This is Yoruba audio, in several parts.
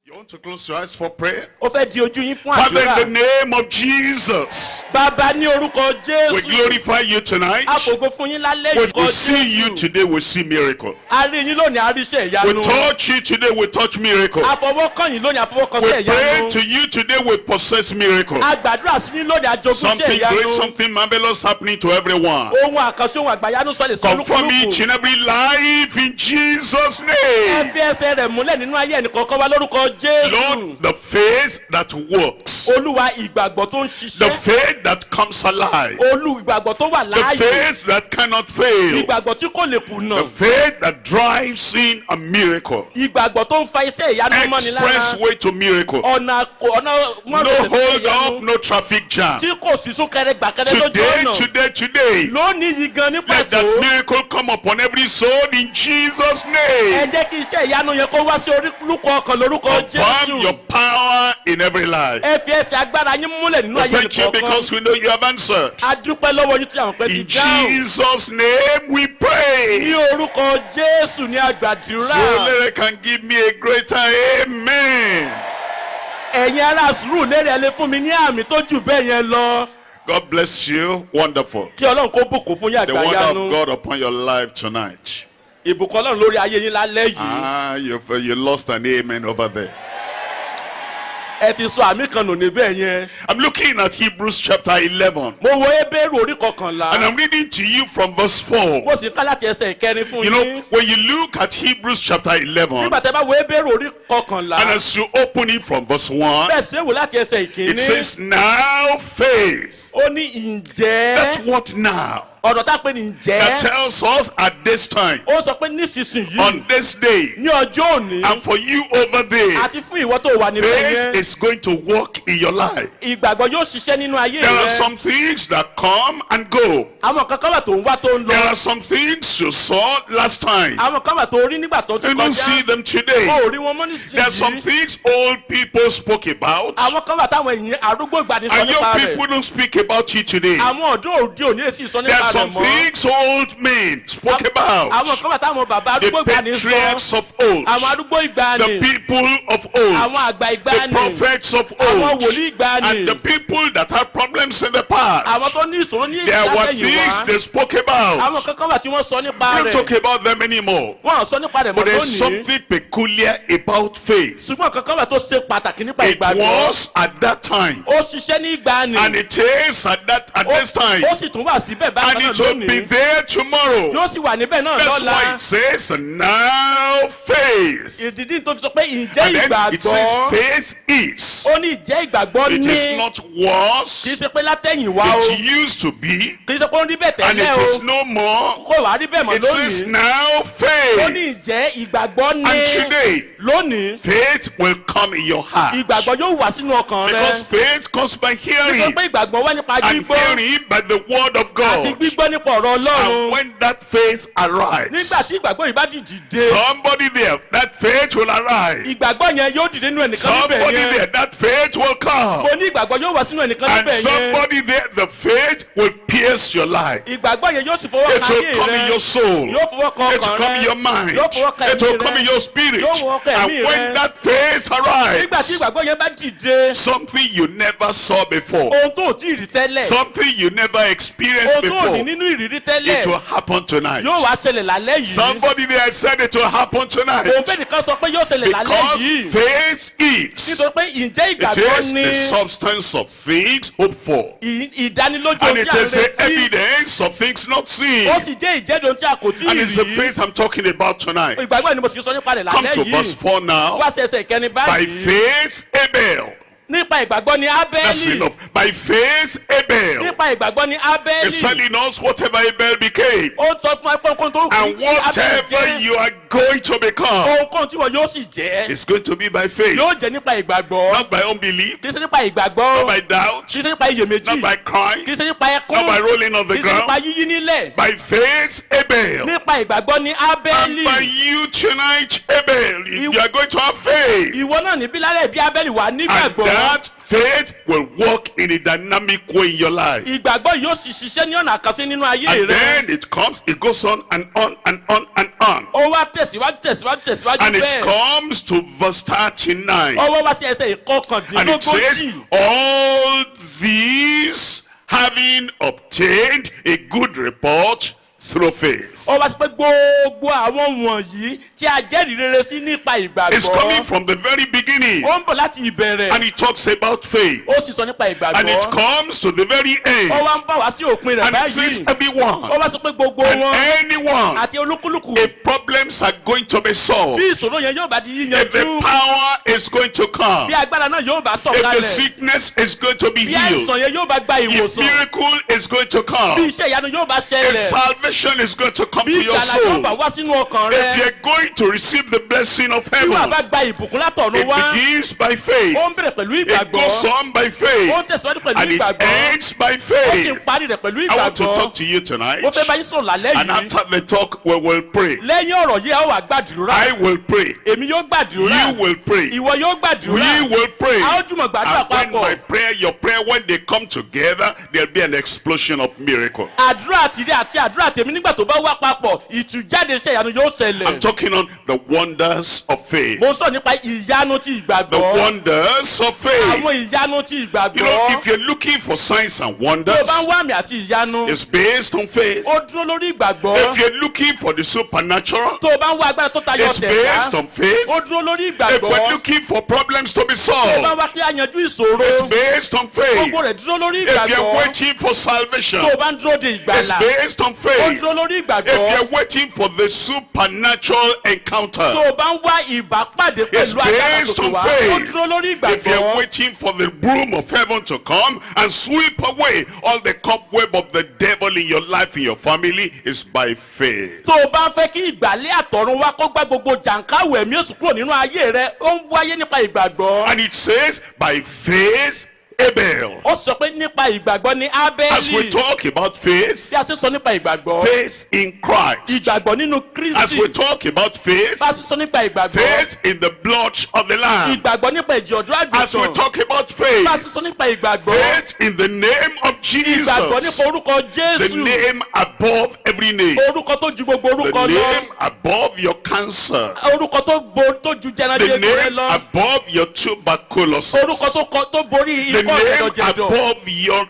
You want to close your eyes for prayer? Ó fẹ́ di ojú yín fún Father, àdúrà. in the name of Jesus, Bàbá ní orúkọ we Jésù. glorify you tonight. Àfògo fún yín lálẹ́ When orúkọ we see you Jésù. today, we see miracle. A rí yín lónìí, a rí iṣẹ́ We ìyanu. touch you today, we touch miracle. Àfọwọ́kàn yín lónìí, àfọwọ́kàn We iṣẹ́ pray ìyanu. to you today, we possess miracle. A gbàdúrà sí yín lónìí, àjogún iṣẹ́ Something great, ìyanu. something marvelous happening to everyone. Ohun àkànṣe, ohun àgbàyanu sọlẹ̀ sí Confirm each olúkúlùkù. and every life in Jesus' Ẹ name. fi ẹsẹ̀ rẹ̀ múlẹ̀ nínú ayé ẹnìkọ̀ọ̀kan wa lórúkọ Jésù. Lord, the faith that works, Olúwa ìgbàgbọ́ tó ń the ṣiṣẹ́. faith that comes alive, Olú ìgbàgbọ́ tó wà the láàyè. faith that cannot fail, Ìgbàgbọ́ tí kò lè kùnà. the faith that drives in a miracle, Ìgbàgbọ́ tó ń fa iṣẹ́ ìyanu mọ́ni express lára. way to miracle. Ọ̀nà No mọ́rọ̀ hold up, no traffic jam. tí kò sí súnkẹrẹ gbàkẹrẹ lójú ọ̀nà. Today, Lónìí yìí gan ní let that pàtó. miracle come upon every soul in Jesus' Ẹ name. jẹ́ kí iṣẹ́ ìyanu yẹn kó wá sí orúkọ ọkàn lórúkọ Confirm your Jésù. power in every life. Ẹ fi ẹsẹ̀ agbára yín múlẹ̀ nínú We ayé thank you because ẹnìkọ̀ọ̀kan. we know you have answered. A dúpẹ́ lọ́wọ́ yín tí àwọn pẹ́ ti In dáhùn. Jesus' name we Ní pray. orúkọ Jésù ní So àgbàdúrà. Larry can give me a greater amen. Ẹ̀yin ará sùúrù lérè ẹ lè fún mi ní àmì tó jù bẹ́ẹ̀ yẹn lọ. God bless you. Wonderful. Kí Ọlọ́run kó bùkún fún yín The wonder àgbàyanu. of God upon your life tonight. Ìbùkún Ọlọ́run lórí ayé yín lálẹ́ yìí. You lost an amen over there. Ẹ ti sọ àmì kan nù níbẹ̀ yẹn. I'm looking at Hebrews chapter 11. Mo wo Hébérù orí kọkànlá. And I'm reading to you from verse 4. Mo sì ká láti ẹsẹ̀ ìkẹrin fún You yín. know, when you look at Hebrews chapter 11, Nígbà tẹ́ bá wo Hébérù orí kọkànlá. and as you open it from verse 1, Bẹ́ẹ̀ ṣe wò láti ẹsẹ̀ it ìkíní. says, now faith. Ó ní ǹjẹ́. That's what now. Ọ̀rọ̀ tá a pè ní That ǹjẹ́. tells us at this time, Ó sọ pé nísinsìnyí. on this day, Ní ọjọ́ òní. and for you over there, Àti fún ìwọ tó wà níbẹ̀ faith yẹn. is going to work in your life. Ìgbàgbọ́ yóò ṣiṣẹ́ nínú ayé There are rẹ. some things that come and go. Àwọn kan wà tó ń wá tó ń There lọ. are some things you saw last time. Àwọn kan wà tó rí nígbà tó ti You don't see kọjá. them today. Ó rí wọn mọ́ There are some nísinsìnyí. things old people spoke about, Àwọn kan wà táwọn èèyàn arúgbó ìgbàanì sọ and young nípa people rẹ̀. don't speak about it today. Àwọn ọ̀dọ́ òde òní èsì sọ There nípa are rẹ̀ some mọ́. things old men spoke Àwọn about. kan wà táwọn bàbá The arúgbó ìgbàanì patriarchs sọ. of old, Àwọn arúgbó the ìgbàanì. people of old, Àwọn àgbà the ìgbàanì. prophets of Àwọn old, wòlíì ìgbàanì. and the people that had problems in the Àwọn past. tó ní ìṣòro ní There were ìgbàlẹ́yìn things wá. they spoke about. Àwọn kankan wà tí wọ́n sọ nípa We don't talk rẹ̀. about them anymore. Wọ́n ò sọ nípa rẹ̀ mọ́ But there's lónìí. something peculiar about faith. Ṣùgbọ́n kankan wà tó ṣe pàtàkì nípa It ìgbàgbọ́. was at that time, Ó ṣiṣẹ́ ní ìgbàanì. and it is at this time, Ó sì tún wà síbẹ̀ bákan and náà it will be lónìí. there tomorrow. Yóò sì wà níbẹ̀ náà That's why lọ́la. it says now faith. Ìdídí tó fi sọ pé ǹjẹ́ And then it says ìgbàgbọ́. faith is. Ó ní ìjẹ́ ìgbàgbọ́ It ní. is not was. Kì í ṣe pé látẹ̀yìnwá o. It used to be, Kì í ṣe pé ó rí bẹ́ẹ̀ and tẹ́lẹ̀ it is o. no more. Kò wá rí bẹ́ẹ̀ mọ́ It says lónìí. now Ó faith. ní ìjẹ́ ìgbàgbọ́ ní. And today, Lónìí. faith will come in your heart. Ìgbàgbọ́ yóò wà sínú ọkàn rẹ. Because faith comes by Nítorí hearing, pé ìgbàgbọ́ wá nípa and gbígbọ́. hearing by the word of Àti God. gbígbọ́ nípa ọ̀rọ̀ And Ọlọ́run. when that faith arrives, Nígbà tí ìgbàgbọ́ yìí bá dìde. somebody there, that faith will arise. Ìgbàgbọ́ yẹn yóò dìde nínú ẹnìkan níbẹ̀ Somebody yẹn. there, that faith will come. Mo ní ìgbàgbọ́ yóò wá sínú ẹnìkan And níbẹ̀ yẹn. somebody there, the faith will pierce your life. Ìgbàgbọ́ yẹn yóò sì fọwọ́ It kan will ayé come in your rẹ. soul. Yóò fọwọ́ kan It will ọkàn come in rẹ. your mind. Yóò fọwọ́ kan It will ẹ̀mí come in rẹ. your spirit. Yóò fọwọ́ kan And ẹ̀mí when rẹ. that faith Nígbà tí arrives, ìgbàgbọ́ yẹn bá dìde. something you never saw before, Ohun tó ò tí ì rí tẹ́lẹ̀. something you never experienced Ohun tó ò ní before, nínú ìrírí it tẹ́lẹ̀. will happen tonight. Yóò wá ṣẹlẹ̀ lálẹ́ yìí. Somebody there said it will happen tonight. Òun bẹ́ẹ̀ nìkan sọ pé yóò ṣẹlẹ̀ lálẹ́ Because yìí. faith is. Nítorí pé ǹjẹ́ It ìgbàgbọ́ is ní the substance of things hoped for. ìdánilójú And ohun it tí a is the retí. evidence of things not seen. Ó sì jẹ́ ìjẹ́dùn ohun tí a kò tí And ì it's the rí. faith I'm talking about tonight. Ìgbàgbọ́ ni mo sì sọ nípa rẹ̀ Come lálẹ́ to verse yìí. 4 now. Wá sí ẹsẹ̀ ìkẹrin By báyìí. faith, Abel. Nípa ìgbàgbọ́ ni That's Ábẹ́lì. enough. By faith, Abel. Nípa ìgbàgbọ́ ni He's Ábẹ́lì. telling us whatever Abel became. Ó ń sọ fún ẹ̀kọ́ tó kù And kí Ábẹ́lì whatever jẹ́. you are going to become Ohunkóhun tí wọ́n yóò sì jẹ́. is going to be by faith. Yóò jẹ́ nípa ìgbàgbọ́. Not by unbelief, Kì í ṣe nípa ìgbàgbọ́. not by doubt, Kì í ṣe nípa iyèméjì. not by crying, Kì í ṣe nípa ẹkún. not by rolling on the Kì í ṣe nípa ground. yíyí nílẹ̀. By faith, Abel. Nípa ìgbàgbọ́ ni And Ábẹ́lì. by you tonight, Abel, you are going to have faith. Ìwọ náà níbí lálẹ́ bí Ábẹ́lì wà And nígbàgbọ́. that Faith will work in a dynamic way in your life. ìgbàgbọ́ yìí yóò sì ṣiṣẹ́ ní ọ̀nà àkànṣe nínú ayé And rẹ. then it goes on and on and on and on. ó wá tẹ̀síwájú And it bẹ́ẹ̀. comes to verse 39. ó wá sí ẹsẹ̀ And it says, ìkọkàndínlógójì. all these having obtained a good report through faith. ó wá sí pé gbogbo àwọn wọ̀nyí tí a jẹ́rìí rere sí nípa It's coming ìgbàgbọ́. from the very beginning. ó ń bọ̀ láti ìbẹ̀rẹ̀. And it talks about faith. ó sì sọ nípa And it ìgbàgbọ́. comes to the very end. ó wá ń bá wá sí òpin rẹ̀ And it says báyìí. everyone ó wá sọ pé gbogbo and wọn anyone, àti olúkúlùkù if problems are going to be solved, bí ìṣòro yẹn yóò bá di if the yíyanjú, power is going to come, bí agbára náà yóò bá if the sọ̀kalẹ̀, sickness is going to be bí healed, àìsàn yẹn yóò bá gba if ìwòsàn, miracle is going to bí come, iṣẹ́ ìyanu yóò bá if ṣẹlẹ̀, salvation is going to come bí to your ìgbàlà yóò soul, bá wá sínú ọkàn if rẹ, you're going to receive the blessing of bí wàá heaven, bá gba ìbùkún látọ̀run it wá. begins by faith, Ó ń bẹ̀rẹ̀ pẹ̀lú it ìgbàgbọ́, goes on by ó ń faith, tẹ̀síwájú pẹ̀lú and it ìgbàgbọ́, ends by ó sì ń faith. parí rẹ̀ pẹ̀lú I want to ìgbàgbọ́. talk to you tonight, Mo fẹ́ bá yín sọ̀rọ̀ lálẹ́ and yìí. after the talk we will pray. Lẹ́yìn ọ̀rọ̀ yìí a ó wá gbàdúrà. I will pray, Èmi yóò gbàdúrà. you will pray, Ìwọ yóò gbàdúrà. we will pray. A ó jùmọ̀ gbàdúrà And when my papọ̀. prayer, your prayer, when they come together, there'll be an explosion of miracle. Àdúrà tìrẹ àti àdúrà tèmi nígbà tó bá wá papọ̀, ìtújáde iṣẹ́ ìyanu yóò I'm ṣẹlẹ̀. talking on the wonders of faith. Mo sọ nípa ìyanu ti The ìgbàgbọ́. wonders of faith. Àwọn ìyanu ti You know, ìgbàgbọ́. if you're looking for signs and Tó o wonders, bá ń wá àmì àti ìyanu, it's based on faith. ó dúró lórí If ìgbàgbọ́. you're looking for the supernatural, Tó o bá ń wá agbára tó tayọ it's based tẹ̀dá, on faith. ó dúró lórí If we're ìgbàgbọ́. looking for problems to be Tó o bá solved, wá kí a yanjú ìṣòro, it's based on faith. gbogbo rẹ̀ dúró lórí If you're ìgbàgbọ́. waiting for salvation, Tó o bá ń dúró de it's ìgbàlà, based on ó faith. dúró lórí If ìgbàgbọ́. you're waiting for the supernatural Tó encounter, o bá ń wá ìbápàdé It's pẹ̀lú agbára based tuntun on wá, faith. ó dúró lórí if you're ìgbàgbọ́. waiting for the broom of heaven to come and sweep away all the cobweb of the devil in your life, in your family, is by faith. Tó o bá ń fẹ́ kí ìgbàlẹ̀ àtọ̀run wá kó gbá gbogbo jàǹkáwò ẹ̀mí èṣù kúrò nínú ayé rẹ, ó ń wáyé nípa ìgbàgbọ́. And it says, by faith, Abel. Ó sọ pé nípa ìgbàgbọ́ ni As we Ábẹ́lì. talk about faith, Bí a ṣe sọ nípa ìgbàgbọ́, faith in Christ. ìgbàgbọ́ nínú As Kristi. we talk about faith, Bá a ṣe sọ nípa ìgbàgbọ́, faith in the blood of the Lamb. ìgbàgbọ́ nípa ẹ̀jẹ̀ ọ̀dọ́ As we àgùntàn. talk about Bá a ṣe faith, sọ nípa ìgbàgbọ́, faith in the name of ìgbàgbọ́ Jesus. nípa orúkọ The Jésù. name above every name. Orúkọ tó ju gbogbo The orúkọ name lọ. above your cancer. Orúkọ tó ju The jẹnajẹjẹrẹ name lọ. above your tuberculosis. Orúkọ tó borí The ikọ́ name jẹ̀dọ̀jẹ̀dọ̀. above your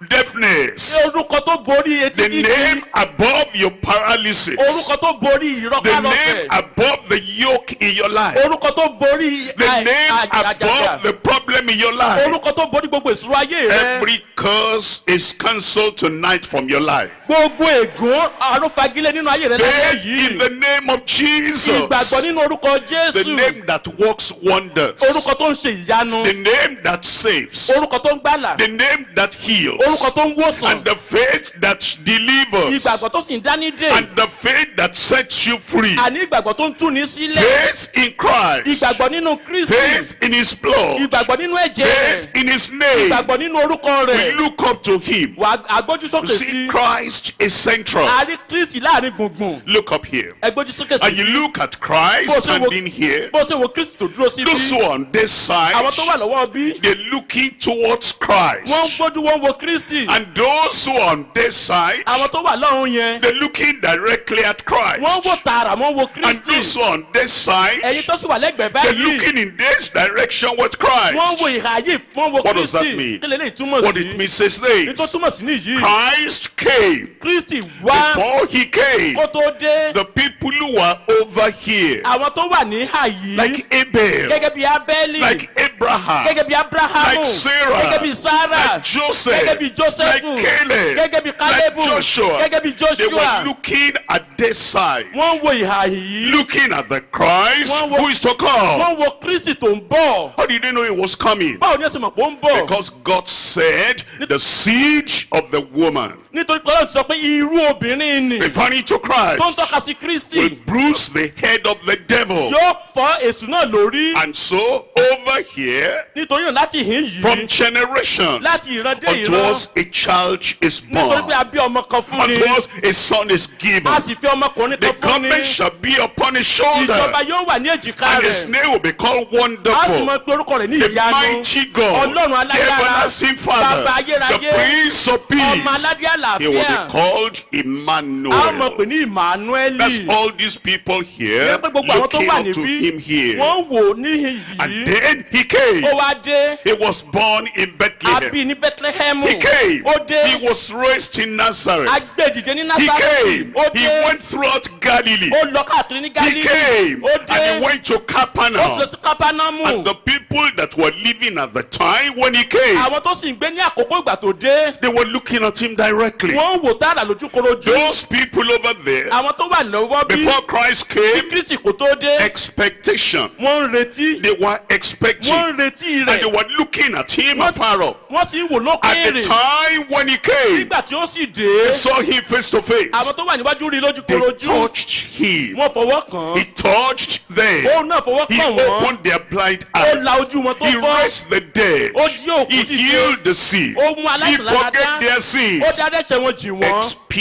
deafness. Orúkọ tó borí etí The dídí. name above your paralysis. Orúkọ tó borí The ìrọ́pálọ́fẹ̀. name above the yoke in your life. Orúkọ tó borí The name above àjàgà. the problem in your life. Orúkọ tó borí gbogbo ìṣòro ayé rẹ. Every curse is cancelled tonight from your life. Gbogbo ègún àrùnfagilé nínú ayé rẹ lálẹ́ Faith in yìí. the name of Jesus. Ìgbàgbọ́ nínú orúkọ The Jésù. name that works wonders. Orúkọ tó ń ṣe ìyanu. The name that saves. Orúkọ tó ń gbàlà. The name that heals. Orúkọ tó ń wòsàn. And the faith that delivers. Ìgbàgbọ́ tó sì ń dání dè. And the faith that sets you free. Àní ìgbàgbọ́ tó ń túni sílẹ̀. Faith in Christ. Ìgbàgbọ́ nínú Kristi. Faith in His blood. Ìgbàgbọ́ nínú ẹ̀jẹ̀ Faith rẹ̀. in His name. Ìgbàgbọ́ nínú orúkọ We rẹ̀. look up to Him. Wà á gbójú sókè You see, sí. Christ is central. A rí Kristi láàrin gbùngbùn. Look up here. Ẹ gbójú sókè And you sí. look at Christ Bó ṣe wo- standing here. Bó ṣe wo Kristi tó dúró síbí. Those who are on this side, Àwọn tó wà lọ́wọ́ bí. they're looking towards Christ. Wọ́n ń gbójú wọ́n ń wo Kristi. And those who are on this side, Àwọn tó wà lọ́run yẹn. they're looking directly at Christ. Wọ́n wò tààrà wọ́n wo And those Kristi. who are on this side, Ẹ̀yin tó sì wà lẹ́gbẹ̀ẹ́ they're báyìí. looking in this direction with Wọ́n Christ. wo ìhà yìí wọ́n wo What does that Kristi. mean? Kí lè lè túmọ̀ What sí? it means is Ní tó this. túmọ̀ sí nìyí. Christ came. Kristi wá Before He came, kó tó dé. the people who were over here, Àwọn tó wà ní ìhà yìí. like Abel, Gẹ́gẹ́ bí Ábẹ́lì. like Abraham, Gẹ́gẹ́ bí Ábráhámù. like Sarah, Gẹ́gẹ́ bí Sárà. like Joseph, Gẹ́gẹ́ bí Jósẹ́fù. like Caleb, Gẹ́gẹ́ bí like Kálẹ́bù. Joshua, Gẹ́gẹ́ bí they were Joshua. looking at this side, Wọ́n wo ìhà yìí. looking at the Christ Wọ́n wo- who is to come. Wọ́n wo Kristi tó ń bọ̀. How did they know He was coming? Báwo ni ẹ sì mọ̀ pé ó ń bọ̀? Because God said, the seed of the woman, Nítorí pé Ọlọ́run ti sọ pé irú obìnrin ni referring to tó ń Christ, tọ́ka sí will Kristi bruise the head of the devil. yóò fọ́ èṣù náà lórí. And so, over over here, nítorí náà láti hìn from yìí generations, láti ìran dé unto ìran us a child is nítorí born, pé a bí ọmọ kan fún ni unto us a son is given. a sì fi ọmọkùnrin The kan fún ni government shall be upon his shoulder, ìjọba yóò wà ní èjìká and his rẹ̀ name will be called a sì Wonderful, mọ pé orúkọ rẹ̀ ní the ìyanu mighty God, ọlọ́run the alágbára everlasting Father, bàbá the ayérayé Prince of ọmọ Peace. aládé He will àlàáfíà be called a ó mọ̀ Emmanuel. pé ní Emmanuel That's all these people here pé gbogbo àwọn tó looking wà up to níbí him here. wọ́n wò níhìn And yìí then he came. ó wá dé He was born in a Bethlehem. bí ní Bethlehem He came. ó dé He was raised in Nazareth. a gbé dìde ní He Nazareth came. ó He dé went throughout Galilee. ó lọ káàkiri ní He Galilee came. ó And he dé went to ó sì lọ Capernaum. sí Kápánámù And the people that were living at the time when he came, àwọn tó sì ń gbé ní àkókò ìgbà tó dé they were looking at him directly. wọ́n ń wò tààrà lójúkorojú Those people over there, àwọn tó wà lọ́wọ́ bí before Christ came, Kristi kò tó dé expectation. wọ́n ń retí They were expecting. wọ́n ń retí And they rẹ̀ were looking at him afar off. wọ́n sì ń wò At the lókèèrè time when he came, nígbà tí ó sì they dé saw him face to face. àwọn tó wà níwájú rí They lójúkorojú touched him. wọ́n fọwọ́ kàn He án touched them. òun náà fọwọ́ He kàn wọ́n opened their blind ó eyes. la ojú wọn tó He fọ́ raised the dead. ó jí òkú He dìde healed the sick. ó mú He aláìsàn lára forgave dá their sins. ó dá dẹ́ṣẹ̀ wọn jì wọ́n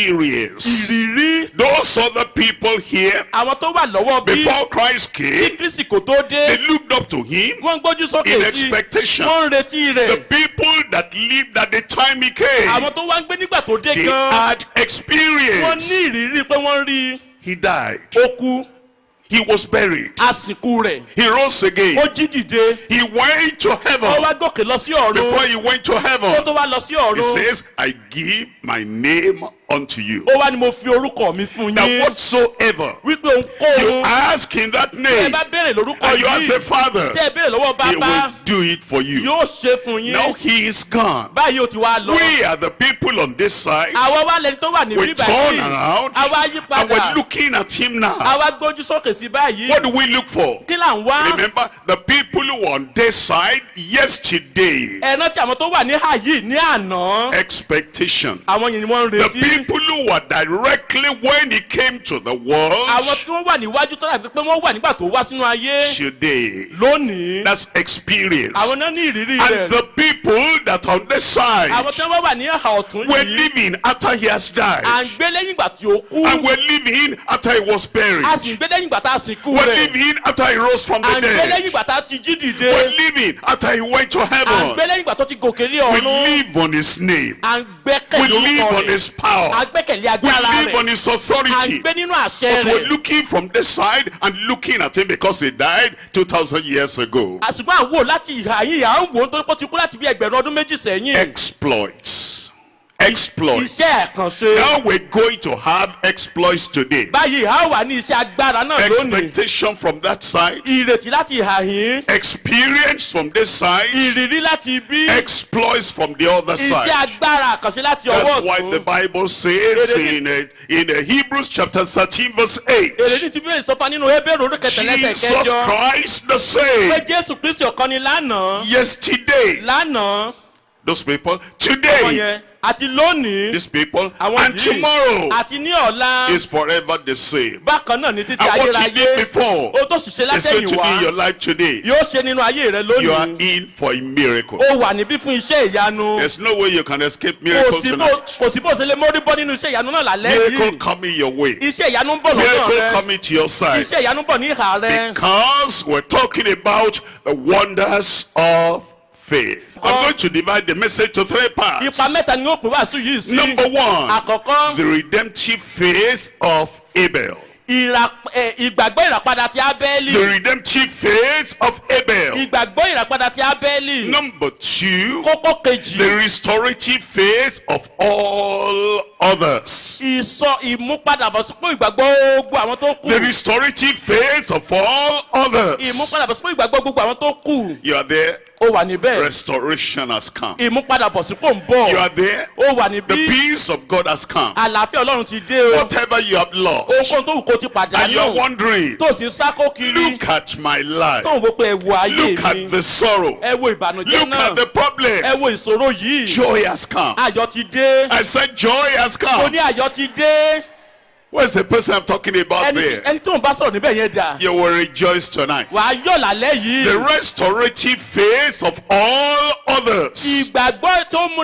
Experience. ìrírí Those other people here, àwọn tó wà lọ́wọ́ bí before Christ kí came, Kristi kò tó dé they looked up to him wọ́n ń gbójú sókè in sí expectation. wọ́n ń retí The rẹ̀ people that lived at the time he came, àwọn tó wá ń gbé nígbà tó dé they gan had wọ́n experience. ní ìrírí pé wọ́n rí He died. ó kú He was buried. àsìkò rẹ̀ He rose again. ó jí dìde He went to ó heaven. wá gòkè lọ sí ọ̀run Before he went to ó heaven, tó wá lọ sí he ọ̀run says, I give my name unto you. ó wá ní mo fi orúkọ mi fún That yín whatsoever wípé you ohunkóhun ask in that tẹ́ ẹ name, bá béèrè lórúkọ and you ask yìí the Father, tẹ́ ẹ béèrè lọ́wọ́ he bàbá will do it for you. yóò ṣe fún yín Now he is gone. báyìí ó ti wá lọ We are the people on this side. àwa wá lẹni tó wà ní We bíbá turn yìí around àwa yí and we're padà looking at him now. àwa gbójú sókè sí báyìí What do we look for? kí là ń wá Remember, the people who were on this side yesterday, ẹ rántí àwọn tó wà ní àyè ní àná expectation. àwọn yìí ni wọ́n ń The retí people who were directly when he came to the world, àwọn tí wọ́n wà níwájú tó dàbí pé wọ́n wà nígbà tó wá sínú ayé today. lónìí That's experience. àwọn náà ní ìrírí And rẹ̀ the people that on this side àwọn tí wọ́n wà ní ẹ̀hà ọ̀tún were yìí living after he has died. à ń gbé lẹ́yìn ìgbà tí ó kú And were living after he was buried. a sì ń gbé lẹ́yìn ìgbà tá a sìnkú Were rẹ̀ living after he rose from à the ń gbé dead. lẹ́yìn ìgbà tá a ti jí dìde Were living after he went to à ń heaven. gbé lẹ́yìn ìgbà tó ti gòkè lé We ọ̀run live on his name. à ń We gbẹ́kẹ̀lé live orúkọ on rẹ̀ his power. à ń gbẹ́kẹ̀lé We agbára live on rẹ̀ his à ń authority. gbé nínú àṣẹ But we're rẹ̀ looking from this side and looking at him because he died 2,000 years ago. àṣùgbọ́n à ń wò láti ìhà yìí à ń wò ó nítorí pé ó ti kú láti bí ẹgbẹ̀rún ọdún méjì sẹ́yìn Exploits. Exploits. iṣẹ́ ẹ̀kànṣe Now we're going to have exploits today. báyìí a wà ní iṣẹ́ agbára náà lónìí Expectation from that side. ìrètí láti ìhà yìí Experience from this side. ìrírí láti ibi Exploits from the other iṣẹ́ side. agbára àkànṣe láti ọwọ́ That's why the ọ̀tún Bible says in Hebrews chapter 13 verse 8. èrèdí tí bíbélì sọfà nínú Hébérù orí kẹtàlẹ́sẹ̀ Jesus kẹjọ Christ the pé same. Jésù Kristi ọ̀kan ni lánàá Yesterday. lánàá Those people. àwọn Today. yẹn àti lónìí These people. àwọn And yìí tomorrow àti ní ọ̀la is forever the same. bákan náà ní títí And what you ayérayé did before ó tó sì ṣe is going to be in látẹ̀yìnwá your life today. yóò ṣe nínú ayé rẹ You are lónìí in for a miracle. ó wà níbí fún iṣẹ́ ìyanu There's no way you can escape kò miracles sí tonight. bó ṣe lè mórí bọ́ nínú iṣẹ́ ìyanu náà lálẹ́ Miracle yìí coming your way. iṣẹ́ ìyanu ń bọ̀ lọ́dọ̀ Miracle rẹ coming to your side. iṣẹ́ ìyanu ń bọ̀ ní ìhà rẹ Because we're talking about the wonders of faith. I'm going to divide the message to three parts. ipa mẹ́ta ni ó pín wàásù yìí sí Number one, àkọ́kọ́ the redemptive faith of Abel. ìgbàgbọ́ ìràpadà ti Ábẹ́lì The redemptive faith of Abel. ìgbàgbọ́ ìràpadà ti Ábẹ́lì Number two, kókó kejì the restorative faith of all others. ìmúpadàbọ̀sípò ìgbàgbọ́ gbogbo àwọn tó kù The restorative faith of all others. ìmúpadàbọ̀sípò ìgbàgbọ́ gbogbo àwọn tó kù You are there. ó wà níbẹ̀ Restoration has come. ìmúpadàbọ̀sípò ń bọ̀ You are there. ó wà The níbí peace of God has come. àlàáfíà Ọlọ́run ti dé o Whatever you have lost, ohunkóhun tó wù kó ti and you are pàdánù wondering, tó sì ń sákó kiri look at my life. tó ń wo pé ẹ wo ayé Look mi at the sorrow. ẹ wo ìbànújẹ́ Look náà at the problem. ẹ wo ìṣòro yìí Joy has come. ayọ̀ ti dé I said joy has mo come. ní ayọ̀ ti dé Where's the person I'm talking about there? ẹni tó ń bá sọ̀rọ̀ níbẹ̀ yẹn dà. You will rejoice tonight. wàá yọ̀ lálẹ́ yìí. The restorative phase of all others. ìgbàgbọ́ tó ń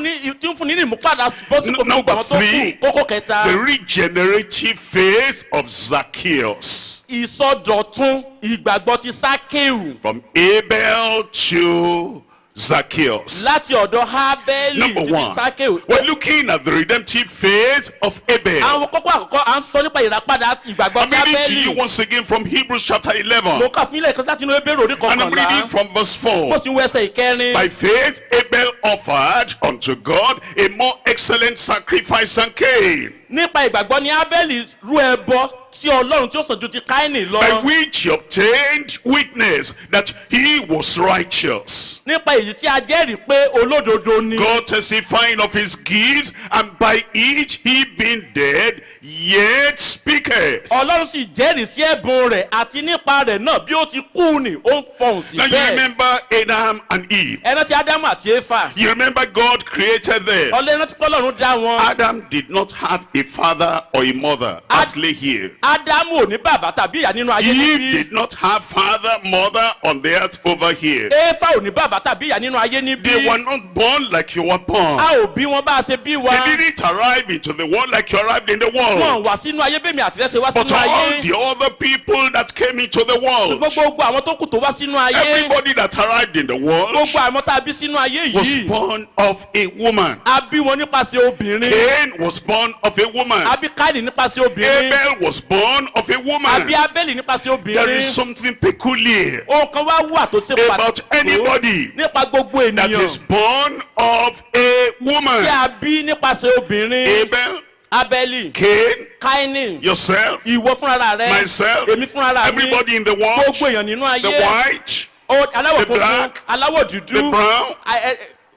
fún ní ìmúpadà bọ́ sí kò fún Number gbàgbọ́ tó kù. three, kókó kẹta. the regenerative phase of Zacchaeus. ìsọdọ̀tun ìgbàgbọ́ ti Sákéù. From Abel to Zacchaeus. láti ọ̀dọ̀ Hábẹ́lì Number títí one, Sákéù. we're looking at the redemptive phase of Abel. àwọn kókó àkọ́kọ́ à ń sọ nípa ìràpadà ìgbàgbọ́ ti I'm reading to you Hábẹ́lì. once again from Hebrews chapter 11. mo kà fún ilé ìkànsí láti inú Hébérù orí And I'm reading kọkànlá. from verse 4. mo sì ń wọ ẹsẹ̀ ìkẹrin. By faith, Abel offered unto God a more excellent sacrifice than Cain, nípa ìgbàgbọ́ ni Hábẹ́lì rú ẹbọ sí Ọlọ́run tí ó sàn ju ti Káínì by lọ. which he obtained witness that he was righteous. nípa èyí tí a jẹ́rìí pé olódodo ni. God testifying of his gifts, and by it he being dead, yet speaketh. Ọlọ́run sì jẹ́rìí sí ẹ̀bùn rẹ̀ àti nípa rẹ̀ náà bí ó ti kú ni ó ń fọhùn sí Now you bẹ́ẹ̀. remember Adam and Eve. ẹran tí Ádámù àti Éfà. You remember God created them. ọlẹ́ran tí Ọlọ́run dá wọn. Adam did not have a father or a mother, as lay here. Ádámù ò ní bàbá tàbí ìyá nínú ayé Eve níbí. did not have father, mother on the earth over here. Éfà ò ní bàbá tàbí ìyá nínú ayé níbí. They were not born like you were born. a ò bí wọn bá a ṣe bí wa. They didn't arrive into the world like you arrived in the wọn world. wá sínú ayé bẹ́ẹ̀ mi àti rẹ̀ ṣe wá But sínú all ayé. the other people that came into the world, ṣùgbọ́n gbogbo àwọn tó kù tó wá sínú ayé. everybody that arrived in the world gbogbo àwọn tá a bí sínú ayé was yìí. born of a woman. a bí wọn nípasẹ̀ obìnrin. Cain was born of a woman. a bí Káínì nípasẹ̀ obìnrin. Abel was born of a a woman. bí Ábẹ́lì nípasẹ̀ There is obìnrin. something peculiar ohun kan wá wà tó ṣe about anybody nípa gbogbo that is ènìyàn born of a woman. tí a bí nípasẹ̀ obìnrin. Abel, Ábẹ́lì, Cain, Káínì, yourself, ìwọ fúnra rẹ, myself, èmi fúnra mi, everybody in the world, gbogbo èèyàn nínú the ayé, white, aláwọ̀ the funfun, black, aláwọ̀ the dúdú, brown,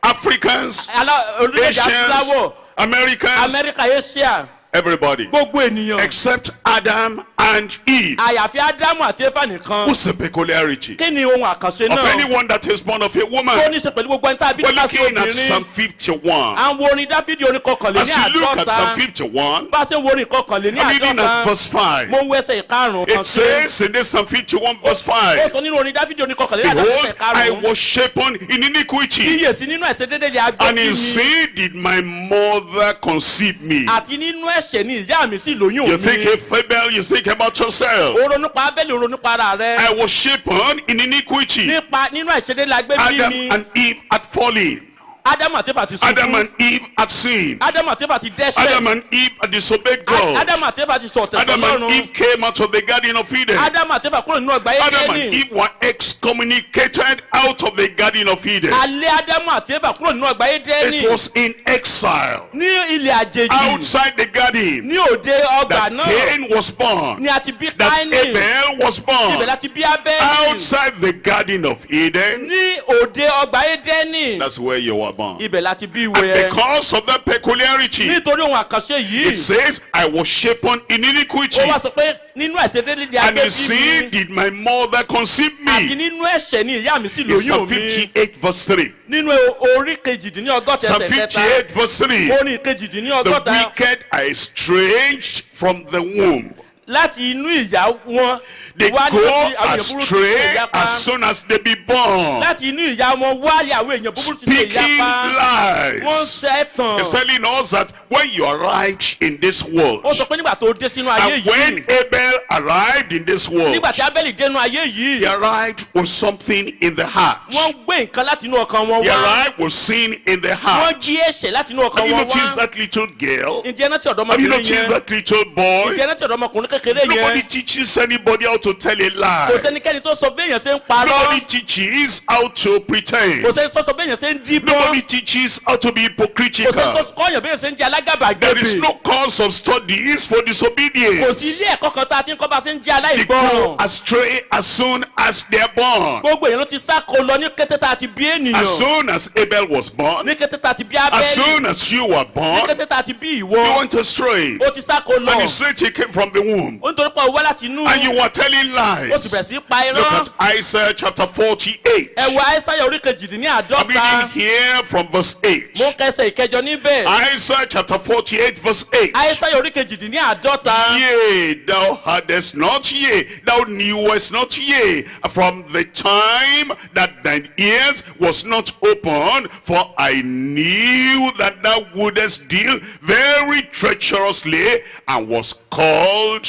Africans, orílẹ̀-èdè Asians, adúláwọ̀, Americans, Amẹ́ríkà, Asia, everybody, gbogbo ènìyàn, except Adam and Eve. àyàfi Ádámù àti Éfà nìkan. What's the peculiarity Kí ni ohun àkànṣe of náà? anyone that is born of a Tó woman? ní í ṣe pẹ̀lú gbogbo ẹni tá a bí We're nípasẹ̀ looking at Psalm obìnrin. 51. Àwọn orin Dáfídì orin kọkànléní As you look at Psalm àádọ́ta. 51, Bá a ṣe ń wo orin kọkànléní I'm reading at àádọ́ta. verse 5. Mo ń wo ẹsẹ̀ ìkarùn-ún kan It sí. says in this Psalm 51 verse Ó 5, sọ nínú orin Dáfídì orin kọkànléní àádọ́ta behold, ẹsẹ̀ I ìkarùn-ún. was shapen in iniquity, Kíyèsí nínú ẹ̀ṣẹ̀ dédé ni a gbé and bí in mi. sin did my mother conceive me. Àti nínú ẹ̀ṣẹ̀ ni ìyá mi sì lóyún You think mi. a Abel, you think about yourself. O ronú pa Ábẹ́lì, o ronú pa ara rẹ. I was shapen in iniquity. Nínú ẹ̀ṣẹ̀ dédé la gbé bí Adam mi. and Eve had fallen. Ádámù àti Éfà ti Adam ṣubú. and Eve had sinned. Ádámù àti Éfà ti Adam dẹ́ṣẹ̀. and Eve had disobeyed God. Ádámù àti Éfà ti sọ̀tẹ̀ Adam and sọ́lọ́run. Eve came out of the garden of Eden. Ádámù àti Éfà kúrò nínú ọgbà Adam and Édẹ́nì. Eve were excommunicated out of the garden of Eden. Alẹ́ Ádámù àti Éfà kúrò nínú ọgbà Édẹ́nì. It was in exile Ní ilẹ̀ àjèjì. outside the garden Ní òde ọgbà that náà. Cain was born, Ni a ti bí that Káínì. Abel was Ibẹ̀ born. láti bí Ábẹ́lì. Outside the garden of Eden, Ní òde ọgbà Édẹ́nì. that's where you were born. Ibẹ̀ láti bí And ìwé. because of that peculiarity, Nítorí ohun àkànṣe it yìí. says, I was shapen in iniquity, Ó wá sọ pé nínú ẹ̀ṣẹ̀ dédé ni a and gbé in bí sin mi. did my mother conceive Àti me. nínú ẹ̀ṣẹ̀ ni ìyá mi sì In Psalm lóyún mi. 58 verse 3. Nínú orí kejìdínlọ́gọ́ta Psalm ẹsẹ̀ kẹta. 58 verse 3. Orin The kejìdínlọ́gọ́ta. wicked are estranged from the womb. Láti inú ìyá wọn. They wá ní go láti àwọn èèyàn búburú ti ṣe astray ìyapa. as soon as they be born, Láti inú ìyá wọn wálé àwọn èèyàn búburú ti ṣe speaking ìyapa. Wọ́n ń lies. ṣe ẹ̀tàn. It's telling us that when you arrived in this world, Ó sọ pé nígbà tó dé sínú ayé and when yìí. Abel arrived in this world, Nígbà tí Ábẹ́lì dénú ayé he yìí. arrived with something in the heart. Wọ́n gbé nǹkan láti inú ọkàn wọn He wá. arrived with sin in the Wọ́n heart. jí ẹ̀ṣẹ̀ láti inú ọkàn Have you wọn noticed wá. that little girl? Ǹjẹ́ ẹná tí Have you ọ̀dọ́mọbìnrin noticed yẹn? that little boy? Ǹjẹ́ ẹná tí ọ̀dọ́mọkùnrin kékeré Nobody yẹn? teaches anybody how to tell a Kò lie. sẹ́nikẹ́ni tó sọ béèyàn ṣe ń Nobody parọ́. teaches how to pretend. Kò sẹ́ni tó sọ béèyàn ṣe ń díbọ́n. Nobody teaches how to be Kò sẹ́ni tó hypocritical. kọ́yàn béèyàn ṣe ń jẹ́ There is alágàbàgebè. no cause of studies for Kò sí disobedience. ilé ẹ̀kọ́ kan tá a ti ń kọ́ bá ṣe ń jẹ́ They go aláìgbọràn. astray as soon as they are born. Gbogbo èèyàn ló ti sáko lọ ní kété tá a ti bí As ènìyàn. soon as Abel was born, Ní kété tá a ti bí as Ábẹ́lì. soon as you were Ní born, kété tá a ti bí you ìwọ. went astray. Ó ti sáko lọ. And he said he came from the womb. womb. ó nítorí pé ó wá láti inú. And you were telling ó sì lies. bẹ̀rẹ̀ sí pa Look irọ́. at Isaiah chapter 48. ẹ wo Aísáyà orí kejìdínláàdọ́ta. I'm reading here from verse 8. mo kẹsẹ̀ ìkẹjọ níbẹ̀. Isaiah chapter 48 verse 8. Aísáyà orí kejìdínláàdọ́ta. Yea, thou hadest not, yea, thou knewest not, yea, from the time that thine ears was not opened, for I knew that thou wouldest deal very treacherously, and was called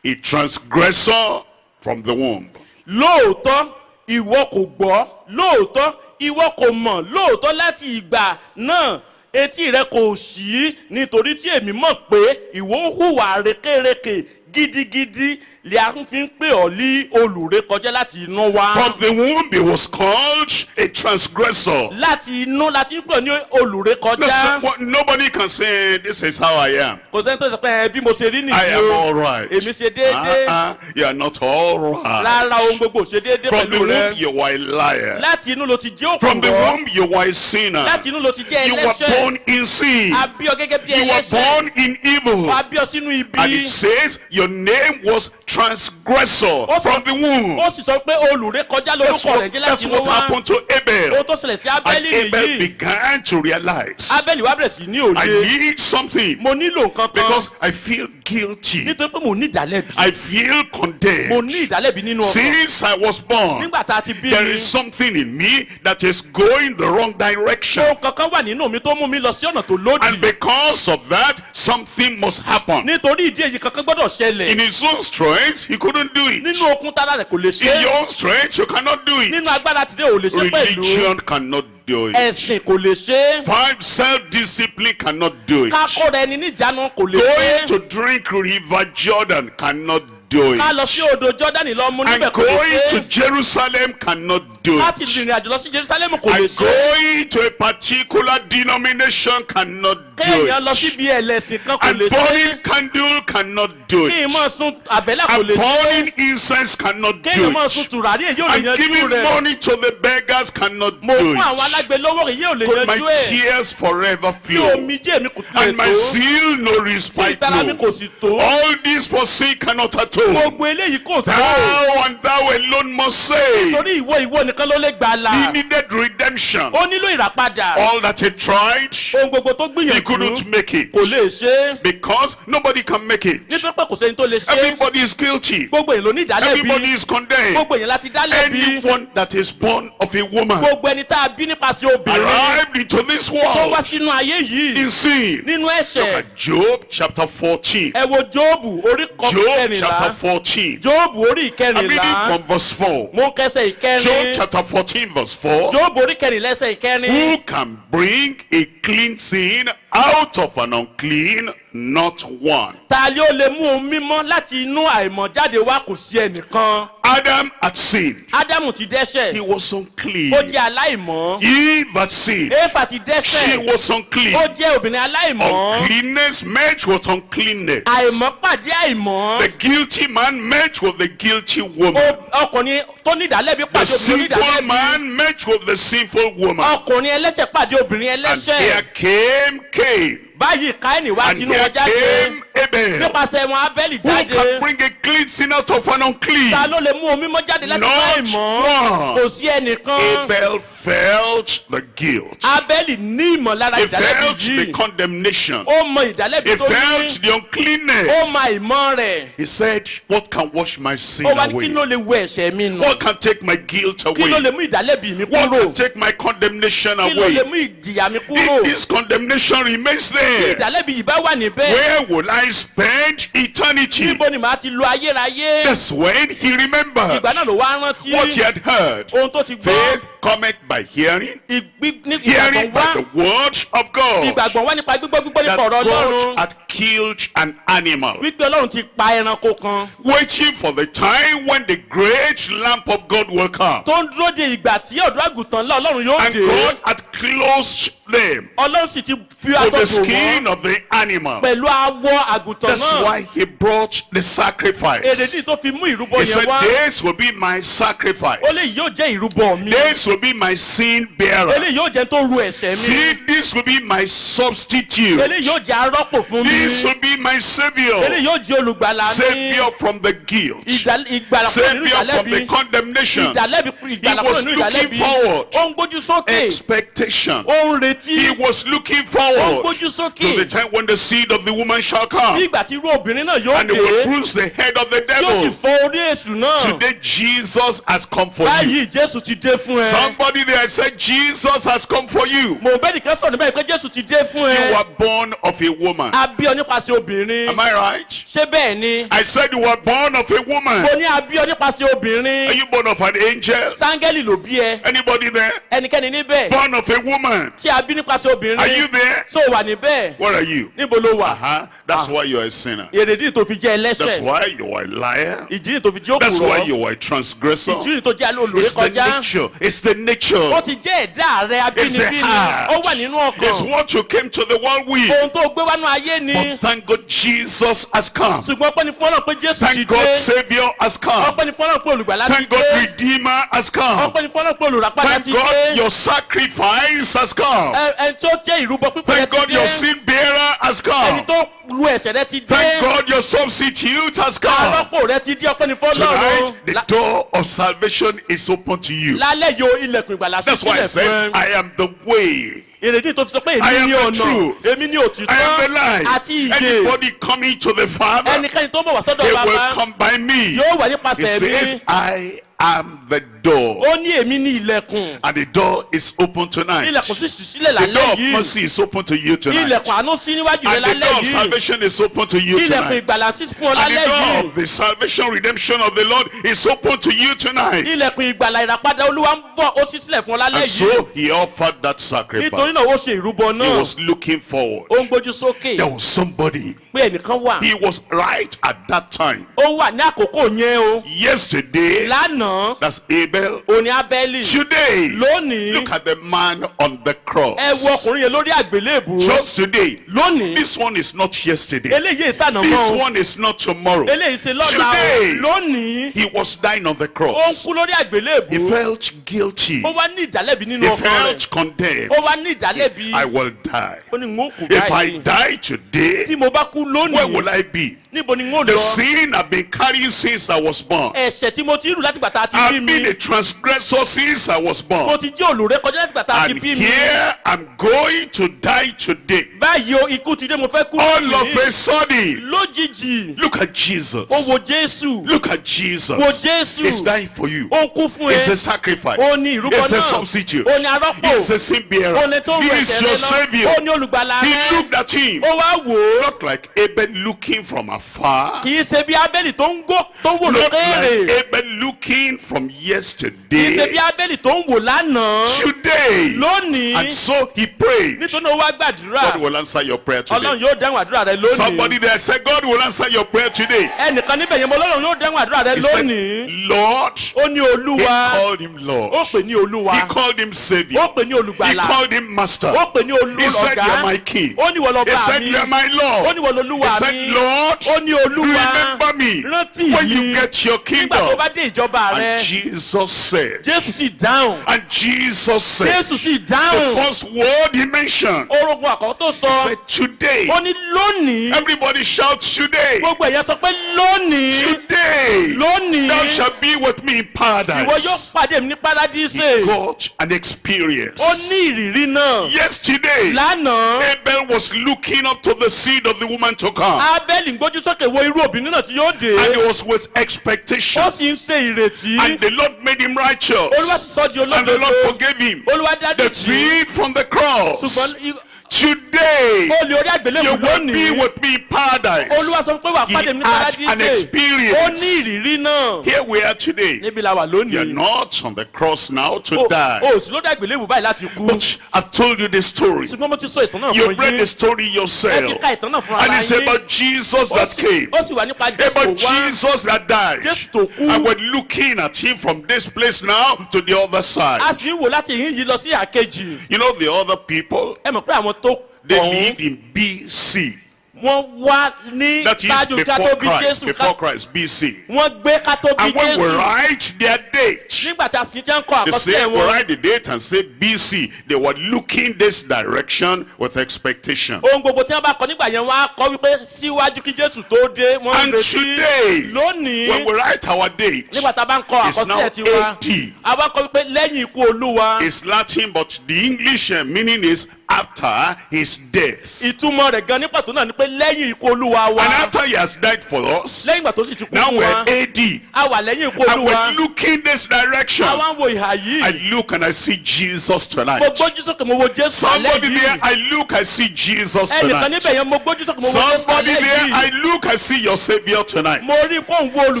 a transgressor from the womb. lóòótọ́ ìwọ kò gbọ́, lóòótọ́ ìwọ kò mọ̀, lóòótọ́ láti ìgbà náà etí rẹ kò ṣí, nítorí tí èmi mọ̀ pé ìwọ hùwà rékèrékè gidigidi lè a fi ń pè ọ́ lí olùrékọjá láti inú wá. From the womb he was called a transgressor. láti inú láti ń pè ọ́ ní olùrékọjá. Nobody can say, this is how I am. kò sẹ́ni tó sọ pé bí mo ṣe rí I nìyí am o all right. èmi ṣe déédéé. You are not all right. rárá ohun gbogbo ṣe déédéé From the pẹ̀lú womb rẹ. you were a liar. láti inú ló ti jẹ́ From the òkùnrọ̀. womb you were a sinner. láti inú ló ti jẹ́ You were ẹlẹ́ṣẹ̀. born in sin. a bí ọ gẹ́gẹ́ bí You were ẹlẹ́ṣẹ̀. born in evil. a bí ọ sínú ibi. And it says your name was transgressor Ó sọ- from the womb. ó sì sọ pé olùrékọjá lórúkọ rẹ̀ jẹ́ That's láti inú what wá. happened to Abel. ohun tó ṣẹlẹ̀ sí And Ábẹ́lì Abel nìyí. began to realize, Ábẹ́lì wá bẹ̀rẹ̀ sí ní I òye. need something mo nílò nǹkan kan. because I feel guilty. nítorí pé mo ní ìdálẹ́bi. I feel mo condemned. ní ìdálẹ́bi nínú ọkàn. Since I was born, nígbà tá a ti bí there mi. is something in me that is going the wrong direction. ohun kankan wà nínú mi tó mú mi lọ sí ọ̀nà tó lòdì. And because of that, something must happen. nítorí ìdí èyí kankan gbọ́dọ̀ ṣẹlẹ̀. In his own strength, he couldn't do it. nínú okun tára rẹ̀ kò lè ṣe In é. your own strength, you cannot do nínú it. agbára tìrẹ ò lè ṣe pẹ̀lú. Religion cannot do it. ẹ̀sìn kò lè ṣe é. Five, self-discipline cannot do it. ká kóra ẹni níjànú kò lè ṣe Going é. to drink River Jordan cannot do ká lọ it. sí odò Jọ́dánì lọ mú níbẹ̀ And kò lè going ṣe to é. Jerusalem cannot do ká sì it. rìnrìn àjò lọ sí Jerusalem kò lè And ṣe é. going to a particular denomination cannot do kéèyàn lọ it. síbi ẹlẹ́sìn kan kò And lè ṣe é. burning candle cannot do kí n it. máa sun àbẹ́là kò And lè ṣe é. burning incense cannot do kéèyàn máa sun it. tùràrí èyí ò lè And yanjú giving rẹ̀. money to the beggars cannot mo do fún àwọn it. alágbe lọ́wọ́ èyí ò lè Could my yanjú ẹ̀. tears forever bí flow? omijé mi kò tilẹ̀ And my tó. zeal no tí respite ìtara mi no. kò sì tó. All this for sin cannot atone. gbogbo eléyìí kò tó. Thou and thou alone must say. torí ìwọ nìkan ló lè gbà He là. needed redemption. ó nílò ìràpadà. All that he tried, ohun gbogbo tó he couldn't gbìyànjú make it. kò lè ṣe é. Because nobody can make it. nítorí pé kò sẹ́ni tó lè ṣe é. Everybody is guilty. gbogbo èèyàn ló ní Everybody ìdálẹ́bi. is condemned. gbogbo èèyàn láti dá lẹ́bi. Anyone that is born of a woman gbogbo ẹni tá a bí nípasẹ̀ obìnrin arrived into this tó wá world sínú ayé yìí in sin. nínú Look ẹ̀ṣẹ̀. at Job chapter 14. ẹ wo Jóòbù orí Job kẹrìnlá. chapter 14. Jóòbù orí I'm reading ìkẹrìnlá. from verse 4. mo ń kẹsẹ̀ Job ìkẹrin. chapter 14 verse 4. Jóòbù orí kẹrìnlá ẹsẹ̀ ìkẹrin. Who can bring a clean sin out of an unclean? Not one. ta ni ó lè mú ohun mímọ́ láti inú àìmọ̀ jáde wá kò sí ẹnìkan. Adam had sinned. Ádámù ti He dẹ́ṣẹ̀. was unclean. ó jẹ́ aláìmọ́. Eve had sinned. Éfà ti She dẹ́ṣẹ̀. was unclean. ó jẹ́ obìnrin aláìmọ́. Uncleanness met with uncleanness. àìmọ́ pàdé àìmọ́. The guilty man met with the guilty woman. ọkùnrin tó ní ìdálẹ́bi The pàdé obìnrin sinful onídàálẹ́bi. man met with the sinful woman. ọkùnrin ẹlẹ́ṣẹ̀ pàdé obìnrin And ẹlẹ́ṣẹ̀. here came Cain. báyìí Káínì wá And tinú here wọn jáde. came Abel. nípasẹ̀ wọn Ábẹ́lì Who can jáde. bring a clean sin out of an unclean? ta ló lè mú omi mọ́ jáde láti Not inú àìmọ́. one. kò sí ẹnìkan. Abel felt the guilt. Ábẹ́lì ní ìmọ̀lára He ìdálẹ́bi felt the yìí. condemnation. ó mọ ìdálẹ́bi He tó ní. felt the ó uncleanness. mọ àìmọ́ rẹ̀. He said, what can wash my sin ó wá ní away? kí ló lè wẹ ẹ̀ṣẹ̀ mi nù. What can take my guilt kí ló away? lè mú ìdálẹ́bi mi What kúrò. can take my condemnation kí ló lè away? mú ìjìyà mi kúrò. If this condemnation remains tí there, ìdálẹ́bi yìí bá wà níbẹ̀. where will I spend eternity? níbo ni màá ti lo ayérayé. That's when he remembered ìgbà náà ló wá rántí. what he had heard. ohun tó ti gbọ́. Faith cometh by hearing, hearing ìgbàgbọ́ by wá. the word of God. ìgbàgbọ́ wá nípa gbígbọ́ That nípa ọ̀rọ̀ God Ọlọ́run. had killed an animal, wípé Ọlọ́run ti pa ẹranko kan. waiting for the time when the great lamp of God will come. tó ń dúró de ìgbà tí ọ̀dọ́ àgùntàn ńlá Ọlọ́run yóò And dé. God had closed them Ọlọ́run sì ti fi with aṣọ the bò skin wọ́n of the animal. pẹ̀lú awọ àgùntàn That's náà. why he brought the sacrifice. èrèdí tó fi mú ìrúbọ He yẹn said, wá. this will be my sacrifice. ó lè yóò jẹ́ ìrúbọ mi. This will be my sin bearer. eléyìí yóò jẹ́ tó ru ẹ̀ṣẹ̀ mi. See, this will be my substitute. eléyìí yóò jẹ́ arọ́pò fún mi. This will be my savior. eléyìí yóò jẹ́ olùgbàlà mi. Savior from the guilt. ìgbàlà kúrò nínú Savior from the ìdálẹ́bi. condemnation. ìgbàlà He kúrò was nínú looking ìdálẹ́bi. forward. ó ń gbójú sókè. Expectation. ó ń retí. He was looking ó ń forward gbójú to sókè. the time when the seed of the woman shall sí come. ìgbà tí irú obìnrin náà yóò And he will dé. bruise the head of the yóò sì devil. fọ́ orí èṣù náà. Today Jesus has come for you. báyìí jésù ti dé fún ẹ. Somebody there said Jesus has come for you. mo bẹ́ẹ̀ nìkan sọ̀rọ̀ níbẹ̀ pé jésù ti dé fún You ẹ. were born of a woman. a bí ọ nípasẹ̀ obìnrin. Am I right? ṣé bẹ́ẹ̀ ni. I said you were born of a woman. mo ní a bí ọ nípasẹ̀ Are obìnrin. you born of an angel? sángẹ́lì ló bí ẹ. Anybody there? ẹnikẹ́ni níbẹ̀. Born of a woman. tí a bí nípasẹ̀ obìnrin. Are you there? so wà níbẹ̀. What are you? níbo ló wà. That's why you're a sinner. èrèdí tó fi jẹ́ That's ẹlẹ́ṣẹ̀. why you are a liar. ìdí tó fi jẹ́ That's why òkúrọ̀. you are a transgressor. ìdí tó jẹ́ olùré It's the kọjá. nature. It's the ó nature. ti jẹ́ ẹ̀dá rẹ It's the abínibíni. heart. ó wà nínú It's ọkàn. what you came to the world with. ohun tó gbé wánú ayé ni. But thank God Jesus has come. ṣùgbọ́n ọpẹ́ ni fún Ọlọ́run pé jésù ti Thank God dé. Savior has come. ọpẹ́ ni fún Ọlọ́run pé olùgbàlà ti Thank God dé. Redeemer has come. ọpẹ́ ni fún Ọlọ́run pé olùràpadà Thank ti God dé. your sacrifice has come. ẹni tó jẹ́ ìrúbọ pípẹ́ Thank ti God your dé. sin bearer has ẹni come. tó ru ẹ̀ṣẹ̀ rẹ ti dé. Thank God your substitute has come. arọ́pò rẹ ti dé. ọpẹ́ ni fún Tonight, the Ọlọ́run. door of salvation is open to you. lálẹ́ yo ilẹ̀kùn ìgbàlà sí That's why I sílẹ̀ said, fún ẹ. I am the way. èrèdí tó fi sọ pé I èmi am ní the ọ̀nà truth. èmi ní I am òtítọ́ the life. àti ìyè. Anybody coming to the Father, ẹnikẹ́ni tó bọ̀ wá sọ́dọ̀ they will bàbá come by me. yóò wà He nípasẹ̀ says, mi. I am the door. ó ní èmi ní ilẹ̀kùn. And the door is open tonight. ilẹ̀kùn sì ṣí sílẹ̀ The door lálẹ́ of yìí. mercy is open to you tonight. ilẹ̀kùn àánú sí níwájú rẹ And the door lálẹ́ of yìí. salvation is open to you ilẹ̀kùn tonight. ìgbàlà sí fún ọ And the lálẹ́ door yìí. of the salvation redemption of the Lord is open to you tonight. ilẹ̀kùn ìgbàlà ìràpadà olúwa ń bọ̀ ó ṣí sílẹ̀ fún ọ lálẹ́ And yìí. so he offered that sacrifice. nítorí náà ó ṣe ìrúbọ He náà. was looking forward. ó ń gbójú sókè There was somebody. pé ẹnìkan wà. He was right at that time. ó wà ní àkókò yẹn o. Yesterday, lánàá that's Abel. òní abẹ́lì. Today, lónìí look at the man on the cross. ẹ wo ọkùnrin yẹn lórí àgbélébù. Just today. lónìí This one is not yesterday. eléyìí ìsànà This mọ́ o. one is not tomorrow. eléyìí ṣe lọ́la Today. o. lónìí He was dying on the ó ń cross. kú lórí He àgbélébù. felt guilty. ó wá ní ìdálẹ́bi nínú He ọkàn rẹ̀. felt condemned. ó wá ní ìdálẹ́bi. I will die. ó ní n ó kú If I báyìí. die today, tí mo bá kú where lónìí will I be? níbo ni n ó The lọ. sin I've been carrying since I was born. ẹ̀ṣẹ̀ tí mo ti rù láti gbàtà ti bí I've been mi. a transgressor since I was mo born. ti jẹ́ olùrẹ́ kọjá láti gbàtà ti And bí mi. here I'm going to die today. báyìí o ikú ti dé mo fẹ́ kú All of lónìí. a sudden, lójijì look at Jesus. ó wo jésù. Look at Jesus. wo jésù. He's dying for you. ó ń kú fún It's a ẹ. sacrifice. ó ní ìrúbọ It's a náà. substitute. ó ní arọ́pò. He's a sin ó bearer. ní tó ń He rẹ̀ is tẹ̀lé your lọ. savior. ó ní olùgbàlà He rẹ. looked at him. ó wá wò ó. Not like Abel looking from afar. kì í ṣe bí abẹ́lì tó ń wò Not lókèrè. like Abel looking from kì í ṣe bí yesterday. abẹ́lì tó ń wò lánàá. Today. lónìí. And so he prayed. nítorí ó wá gbàdúrà. God will answer your prayer today. ọlọ́run yóò dáhùn àdúrà rẹ lónìí. Somebody there said, God will answer your prayer today. ẹnìkan níbẹ̀ yẹn mo lọ́rùn yóò dáhùn àdúrà rẹ He said, lónìí. Lord. ó ní He olúwa. called him ó Lord. pè ní olúwa. He called him Savior. ó pè ní He olùgbàlà. called him Master. ó pè ní He said, You are my olùlọ́gá. King. ó ní wọ́n lọ He bá said, mi. You are my ó Lord. ní wọ́n He lolúwa said, mi. Lord, ó ní olúwa. remember me rántí when you mi. get your nígbà tó kingdom. bá dé ìjọba And rẹ. Jesus said, jésù sì dáhùn. and Jesus said, jésù sì the dáhùn. first word he mentioned, orogun àkọ́kọ́ tó he sọ. said, today. ó ní lónìí. Everybody shout today. gbogbo ẹ̀yẹ sọ pé lónìí. Today. lónìí. Thou shalt be with me in ìwọ yóò paradise. pàdé mi ní He paradíṣe. got an experience. ó ní ìrírí náà. Yesterday, lánàá. Abel was looking up to the seed of the woman to come. abẹ́lì ń gbójú sókè wo irú obìnrin náà tí yóò dé. And he was with expectation. ó sì ń ṣe ìrètí. And the Lord made him righteous. olúwa sì sọ di And the Lord olódodo. forgave him olúwa dájú the jì. thief from the cross. ṣùgbọ́n Today, ó lè orí àgbélébùú you will be lónìí. with me in paradise. olúwa sọ pé wà He pàdé mi ní had an paradíṣe. ó ní experience. ìrírí náà. Here we are today. níbi la wà You're lónìí. not on the cross now to o die. sì lórí àgbélébùú báyìí láti kú. But I've told you the story. ṣùgbọ́n mo ti sọ ìtàn náà You've fún read the yín. story ẹ ti yourself. ka ìtàn náà fún And ara it's yín. about Jesus that came. ó sì wà nípa jésù About tó wá. Jesus that died. jésù tó kú. And we're looking at him from this place now to the other a side. sì ń wò láti ìhín yìí lọ sí àkejì. You know the other people, ẹ mọ̀ pé àwọn tó they kọ̀ọ̀hún lived in BC. wọ́n wá ní That is ṣáájú ká tó bí Jésù. before Christ, BC. Wọ́n gbé ká tó bí And when we Jésù. write their date, Nígbà tí a sì jẹ́ ń kọ they say, àkọsílẹ̀ we wọn. write the date and say BC. They were looking this direction with expectation. Ohun gbogbo tí wọ́n bá kọ nígbà yẹn wọ́n á kọ wípé síwájú kí Jésù tó dé wọ́n ń And retí. today, Lónìí when we write our date, nígbà tá a bá ń kọ it's now àkọsílẹ̀ tiwa 80. a bá ń kọ wípé lẹ́yìn ikú Olúwa. It's Latin, but the English meaning is after his death. Ìtumọ̀ rẹ̀ gan ní pàtó náà ni pé lẹ́yìn ikú Olúwa wa. And after he has died for us, Lẹ́yìn ìgbà tó sì ti kú now fún we're wa. AD. A wà lẹ́yìn ikú And Olúwa. we're looking this direction. A wá ń wo ìhà I yìí. look and I see Jesus tonight. Mo gbójú sókè mo wo Jésù alẹ́ Somebody there, yìí. I look, I see Jesus Ẹnìkan tonight. níbẹ̀ yẹn mo gbójú sókè mo wo Jésù Somebody alẹ́ there, I yìí. look, I see your Savior tonight. Mo rí kó ń wo olùgbàlà rẹ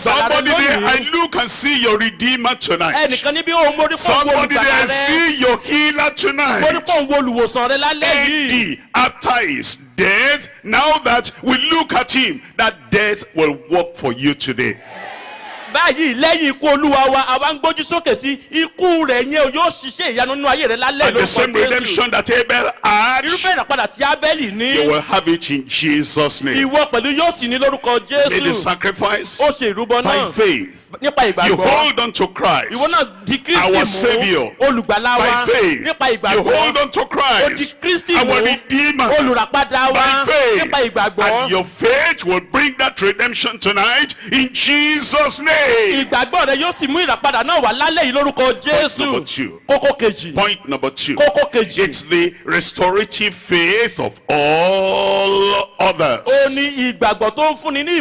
Somebody there, I lónìí. look and see your Redeemer tonight. Ẹnìkan níbí ó mo rí kó ń wo Somebody there, I olùgbàlà rẹ. see your Healer Mo rí tonight. kó ń wo olùwòsàn rẹ lálẹ́ yìí. After his death, now that we look at him, that death will work for you today. Báyìí lẹ́yìn ikú Olúwa wa àwa ń gbójú sókè sí ikú rẹ̀ yẹn yóò ṣiṣẹ́ ìyanu nínú ayé rẹ lálẹ́ And the same lórúkọ Jésù. redemption that Abel had, Irúfẹ́ ìràpadà tí Ábẹ́lì ní. you will have it in Jesus' name. Ìwọ pẹ̀lú yóò sì ní lórúkọ Made the Jésù. sacrifice Ó ṣe ìrúbọ by náà faith. nípa You ìgbàgbọ́. hold on to Christ Ìwọ náà di Kristi our mú Savior. olùgbàlà wa by faith. nípa You ìgbàgbọ́. hold on to Ó di Christ Kristi our mú Redeemer olùràpadà wa by faith. nípa ìgbàgbọ́. And your faith will bring that redemption tonight in Jesus' name. Ìgbàgbọ́ rẹ yóò sì mú ìràpadà náà wá lálẹ́ yìí lórúkọ Jésù. number 2. Kókó kejì. Point number 2. Kókó kejì. It's the restorative faith of all others. Ó ní ìgbàgbọ́ tó ń fúnni ní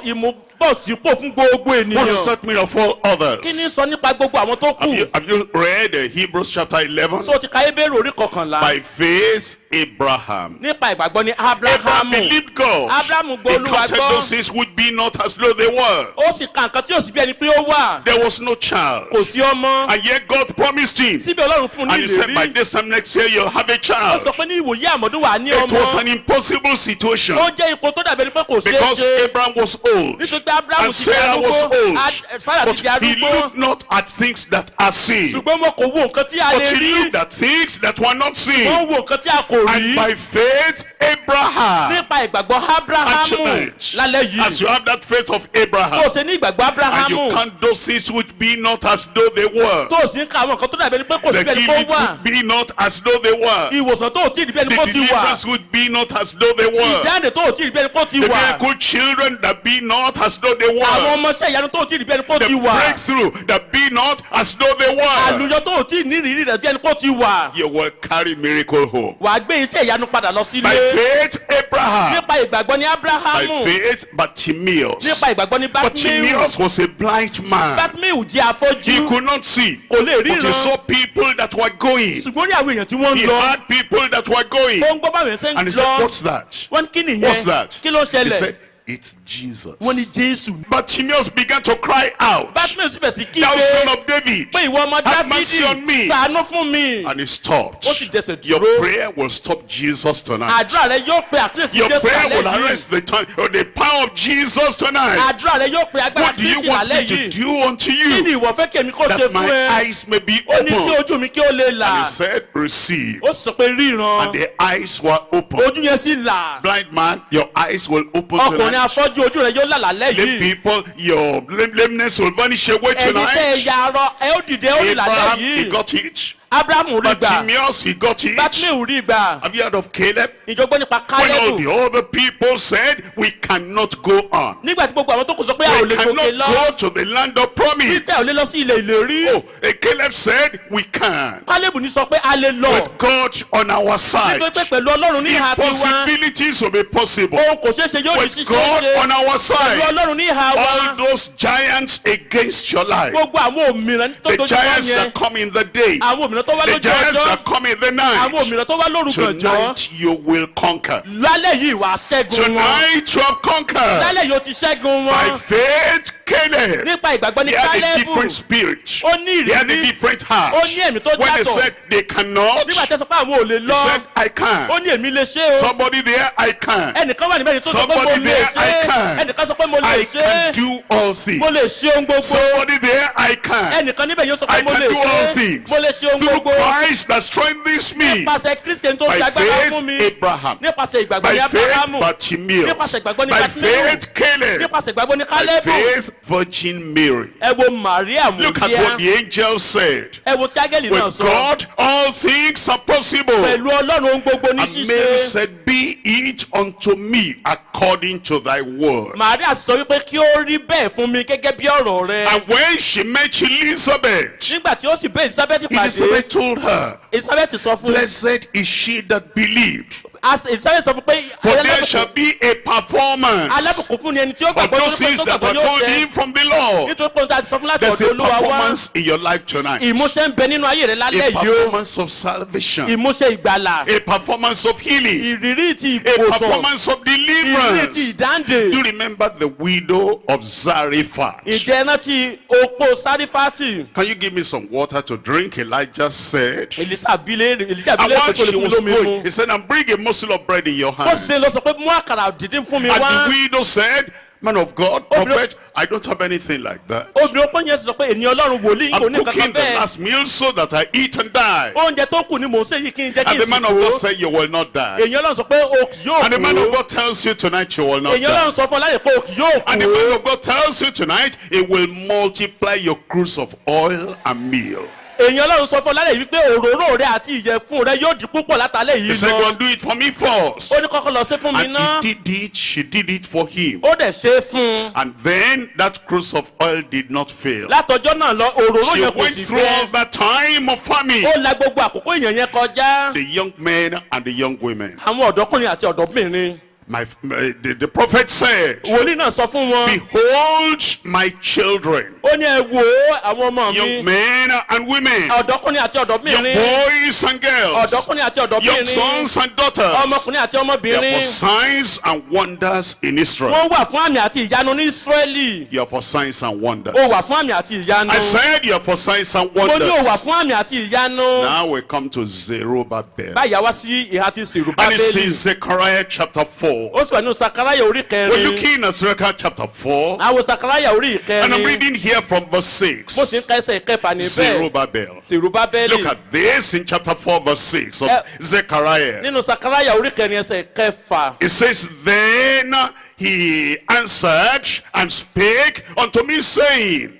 ìmúbọ̀sípò fún gbogbo What does ènìyàn. that mean of all others? Kí ni sọ nípa gbogbo àwọn tó kù? Have you read Hebrews chapter 11? So ti ka Hébérù orí kọkànlá. By faith, Abraham. Nípa ìgbàgbọ́ ni Abraham Ábúráhámù. believed God. Ábúráhámù gbọ́ He Olúwa counted gbọ́. those things which be not as though they were. Ó sì ka nǹkan tí ò sí bí ẹni pé ó wà. There was no child. Kò sí ọmọ. And yet God promised him. Síbi Ọlọ́run fún And ní he said, by ìlérí. this time next year, you'll have a Ó child. sọ pé ní ìwòye àmọ́dún wà ní It was ọmọ. an impossible situation. Ó jẹ́ ipò tó dàbí ẹni pé kò ṣeé Because ṣe. Abraham was old. Nítorí pé Ábúráhámù And ti di Sarah was arúgbó. old. Sárà But ti di he arúgbó. looked not at things that are seen. Ṣùgbọ́n wọn kò wo nǹkan tí a But lè he rí. looked at things that were not seen. Wọ́n wo nǹkan tí a kò And rí. by faith, Abraham. Nípa ìgbàgbọ́ And Ábúráhámù tonight, lálẹ́ as yìí. you have that faith of Tó Abraham, o ṣe ní ìgbàgbọ́ and you Ábúráhámù. count those things which be not as though they were. Tó o sì ń ka àwọn nǹkan tó dàbí ẹni pé kò The sí bí ẹni pé ó healing wà. would be not as though they were. Ìwòsàn tó o tí ì rí bí ẹni The pé ó ti wà. deliverance would be not as though they were. Ìdáǹdè tó o tí ì rí bí ẹni pé ó ti The wà. miracle children that be not as though they Àwọn were. ọmọọṣẹ́ ìyanu tó o tí ì rí bí ẹni pé ó ti The wà. breakthrough that be not as though they were. Àlùyọ tó o tí ì ní ìrírí rẹ̀ bí ẹni pé ó ti wà. You will carry miracle home. Wàá gbé iṣẹ́ ìyanu padà lọ By sílé. faith, Abraham. Nípa ìgbàgbọ́ ní Ábúráhámù. By faith, Bartimaeus. Nípa ìgbàgbọ́ ní Bátíméù. Bartimaeus was a blind man. Bátíméù jẹ́ He afọ́jú. could not see. Kò lè But he ríran. saw people that were going. Ṣùgbọ́n rí àwọn èèyàn tí wọ́n ń He lọ. had people that were going. Ó ń gbọ́ báwọn èèyàn ṣe ń And he said, lọ. what's that? Wọ́n ní kí nìyẹn? What's that? Kí ló He ṣẹlẹ̀? said, it's Jesus. Wọ́n ní Jésù. Bartimaeus began to cry out, Bátíméù sì bẹ̀ sí thou son kígbe of David. pé ìwọ ọmọ Have mercy on me. Dáfídì ṣàánú fún mi. And he stopped. Ó sì dẹsẹ̀ Your dúró. prayer will stop Jesus tonight. Àdúrà rẹ yóò pe àkíyèsí Your Jésù prayer will lálẹ́ yìí. arrest the power of Jesus tonight. Àdúrà rẹ yóò pe agbára What do you Kristi want me lálẹ́ to yìí. do unto Kí ni you? ìwọ fẹ́ kí èmi kó ṣe That fún my ẹ? eyes may be Ó ní kí open. ojú mi kí ó lè And là. he said, receive. Ó sọ pé ríran. And the eyes were open. Ojú yẹn sì là. Blind man, your eyes will open Ọkùnrin tonight. afọ́jú ojú rẹ yóò là lálẹ́ The yìí. people, your lameness will vanish away Ẹ̀yin tẹ́ tonight. ẹ̀yà arọ ẹ ó dìde ó rí lálẹ́ Abraham, he yìí. got it. Ábúráhámù rí gbà. Bartimaeus, he got it. Bátíméù rí gbà. Have you heard of Caleb? Ìjọgbọ́n nípa When all Kálẹ́bù. the other people said, we cannot go on. Nígbà tí gbogbo àwọn tó kù sọ pé a ò We lè gòkè cannot lọ. go to the land of promise. Wípé a ò lè lọ sí ilẹ̀ ìlérí. Oh, Caleb said, we can. Kálẹ́bù ní sọ pé a lè lọ. With God on our side. Nítorí pé pẹ̀lú Ọlọ́run ní ìhà tiwa. Impossibilities will be possible. Ohun kò ṣeé ṣe yóò di With ṣíṣe God ṣe. on our Pẹ̀lú side. Ọlọ́run ní ìhà wa. All those giants against your life. Gbogbo àwọn òmìnira tó The dojú kọ giants yẹn. that come in the day. Àwọn òmìnira tó wá The lójú giants ọjọ́. that come in the Àwọn night. òmìnira tó wá lórúkọ ọjọ́. Tonight you will conquer. Lálẹ́ yìí wàá ṣẹ́gun wọn. Tonight you have conquered. Lálẹ́ yìí ó ti ṣẹ́gun By wọn. faith, Caleb. Nípa ìgbàgbọ́ ní He had a Kálẹ́bù. different spirit. Ó ní He had a ìrírí. different heart. Ó ní ẹ̀mí tó When they yàtọ̀. said they cannot, Nígbà tí ẹ sọ pé àwọn ò lè he lọ. said, I can. Ó ní èmi lè ṣe o. Somebody there, I can. Ẹnìkan wà níbẹ̀ ni tó sọ pé mo Somebody lè there, ṣe. I can. Ẹnìkan sọ pé mo lè I ṣe. can do all things. Mo lè ṣe ohun gbogbo. Somebody there, I can. Ẹnìkan níbẹ̀ yóò sọ I pé mo can lè do all ṣe. things. Mo lè ṣe ohun Through through gbogbo. Christ that strengthens me. Nípasẹ̀ Kristi tó By fi agbára fún faith, mi. Abraham. Nípasẹ̀ ìgbàgbọ́ By ní faith, Ábúráhámù. Bartimaeus. Nípasẹ̀ ìgbàgbọ́ ní By Bátíméù. faith, Caleb. Nípasẹ̀ ìgbàgbọ́ ní By Kálẹ́bù. faith, Virgin Mary. Ẹ wo Màríà Look at what Múdíá. the angel said. Ẹ wo tí áńgẹ́lì náà With sọ. God, all things are possible. Pẹ̀lú Ọlọ́run ohun gbogbo ní And Mary ṣíṣe. said, be it unto me according to thy word. Màríà sọ wípé kí ó rí bẹ́ẹ̀ fún mi gẹ́gẹ́ bí ọ̀rọ̀ rẹ. And when she met Elizabeth, Nígbà tí ó sì bẹ́ Elizabeth pàdé. Elizabeth told her, Elizabeth sọ fún. blessed is she that believed, Elizabeth sọ fún pé. for there shall be a performance Alábùkún fún ni ẹni tí ó of gbàgbọ́ those things that were told him from the Lord. nítorí pé ohun tí a ti sọ fún láti There's ọ̀dọ̀ a Olúwa wá. performance in your life tonight. Ìmúṣẹ ń bẹ nínú ayé rẹ A lálẹ́ yìí o. performance of salvation. Ìmúṣẹ ìgbàlà. A performance of healing. Ìrírí ti A ìwòsàn. performance of Ìrírí ti deliverance. ìdáǹdè. Do you remember the widow of Zarephath? Ìjẹ́ iná ti opó Sárífátì. Can you give me some water to drink? Elijah said. Èlísà bílé And pé while kò lè she fún mi was lómi going, mu. he said, and bring a morsel of bread in your Bó hand. ṣe lọ sọ pé mú àkàrà dídín fún mi And wá. the widow said, man of God, prophet, I don't have anything like that. Obìnrin opó yẹn sọ pé ènìyàn Ọlọ́run wòlíì kò I'm ní cooking kankan the bẹ́ẹ̀. last meal so that I eat and die. Oúnjẹ tó kù ni mò ń ṣe yìí kí n jẹ́ kí And n the man of sìnkú. God said, you will not die. Èèyàn Ọlọ́run sọ pé o kì yóò And the man of kú. God tells you tonight you will not Èèyàn Ọlọ́run die. sọ fún ọ láyè pé o kì yóò And the kú. man of God tells you tonight, it will multiply your cruse of oil and meal. Èèyàn Ọlọ́run sọ fún ọ lálẹ́ yìí pé òróró rẹ àti ìyẹ̀fun rẹ yóò di púpọ̀ látàlẹ́ He yìí said, go lọ. and do it for me first. Ó ní kọ́kọ́ lọ sí fún mi ná. And he did it, she did it for him. Ó dẹ̀ ṣe é fún un. And then that cruse of oil did not fail. Látọjọ́ náà lọ òróró She yẹn kò went sì through all fẹ́. that time of famine. Ó la gbogbo àkókò èèyàn yẹn kọjá. The young men and the young women. Àwọn ọ̀dọ́kùnrin àti ọ̀dọ́bìnrin. The prophet said, Wòlíì náà sọ fún wọn. behold my children, Ó ní ẹ wò ó àwọn ọmọ young mi. men and women, Ọ̀dọ́kùnrin àti young ọ̀dọ́bìnrin. boys and girls, Ọ̀dọ́kùnrin àti young ọ̀dọ́bìnrin. sons and daughters. Ọmọkùnrin àti They are for ọmọbìnrin. signs and wonders in Israel. Wọ́n wà fún àmì àti ìyanu ní Ísírẹ́lì. You are for signs and wonders. Ó wà fún àmì àti ìyanu. I said you are for signs and Mo ní ó wà wonders. fún àmì àti ìyanu. Now we come to Zerubbabel. Báyà wá sí ìhà ti And Sèrùbábélì. it's in Zechariah chapter 4. Ó sì wà nínú Sakaraya orí We're kẹrin. looking at Zechariah chapter 4. Àwọn Sakaraya orí And I'm kẹrin. reading here from verse Bó sì 6. ń kẹsẹ̀ kẹfà níbẹ̀. Zerubbabel. Sèrùbábélì. Look at this in chapter 4 verse 6 of Zechariah. Nínú Sakaraya orí kẹrin ẹsẹ̀ kẹfà. It says, then he answered and spake unto me, saying,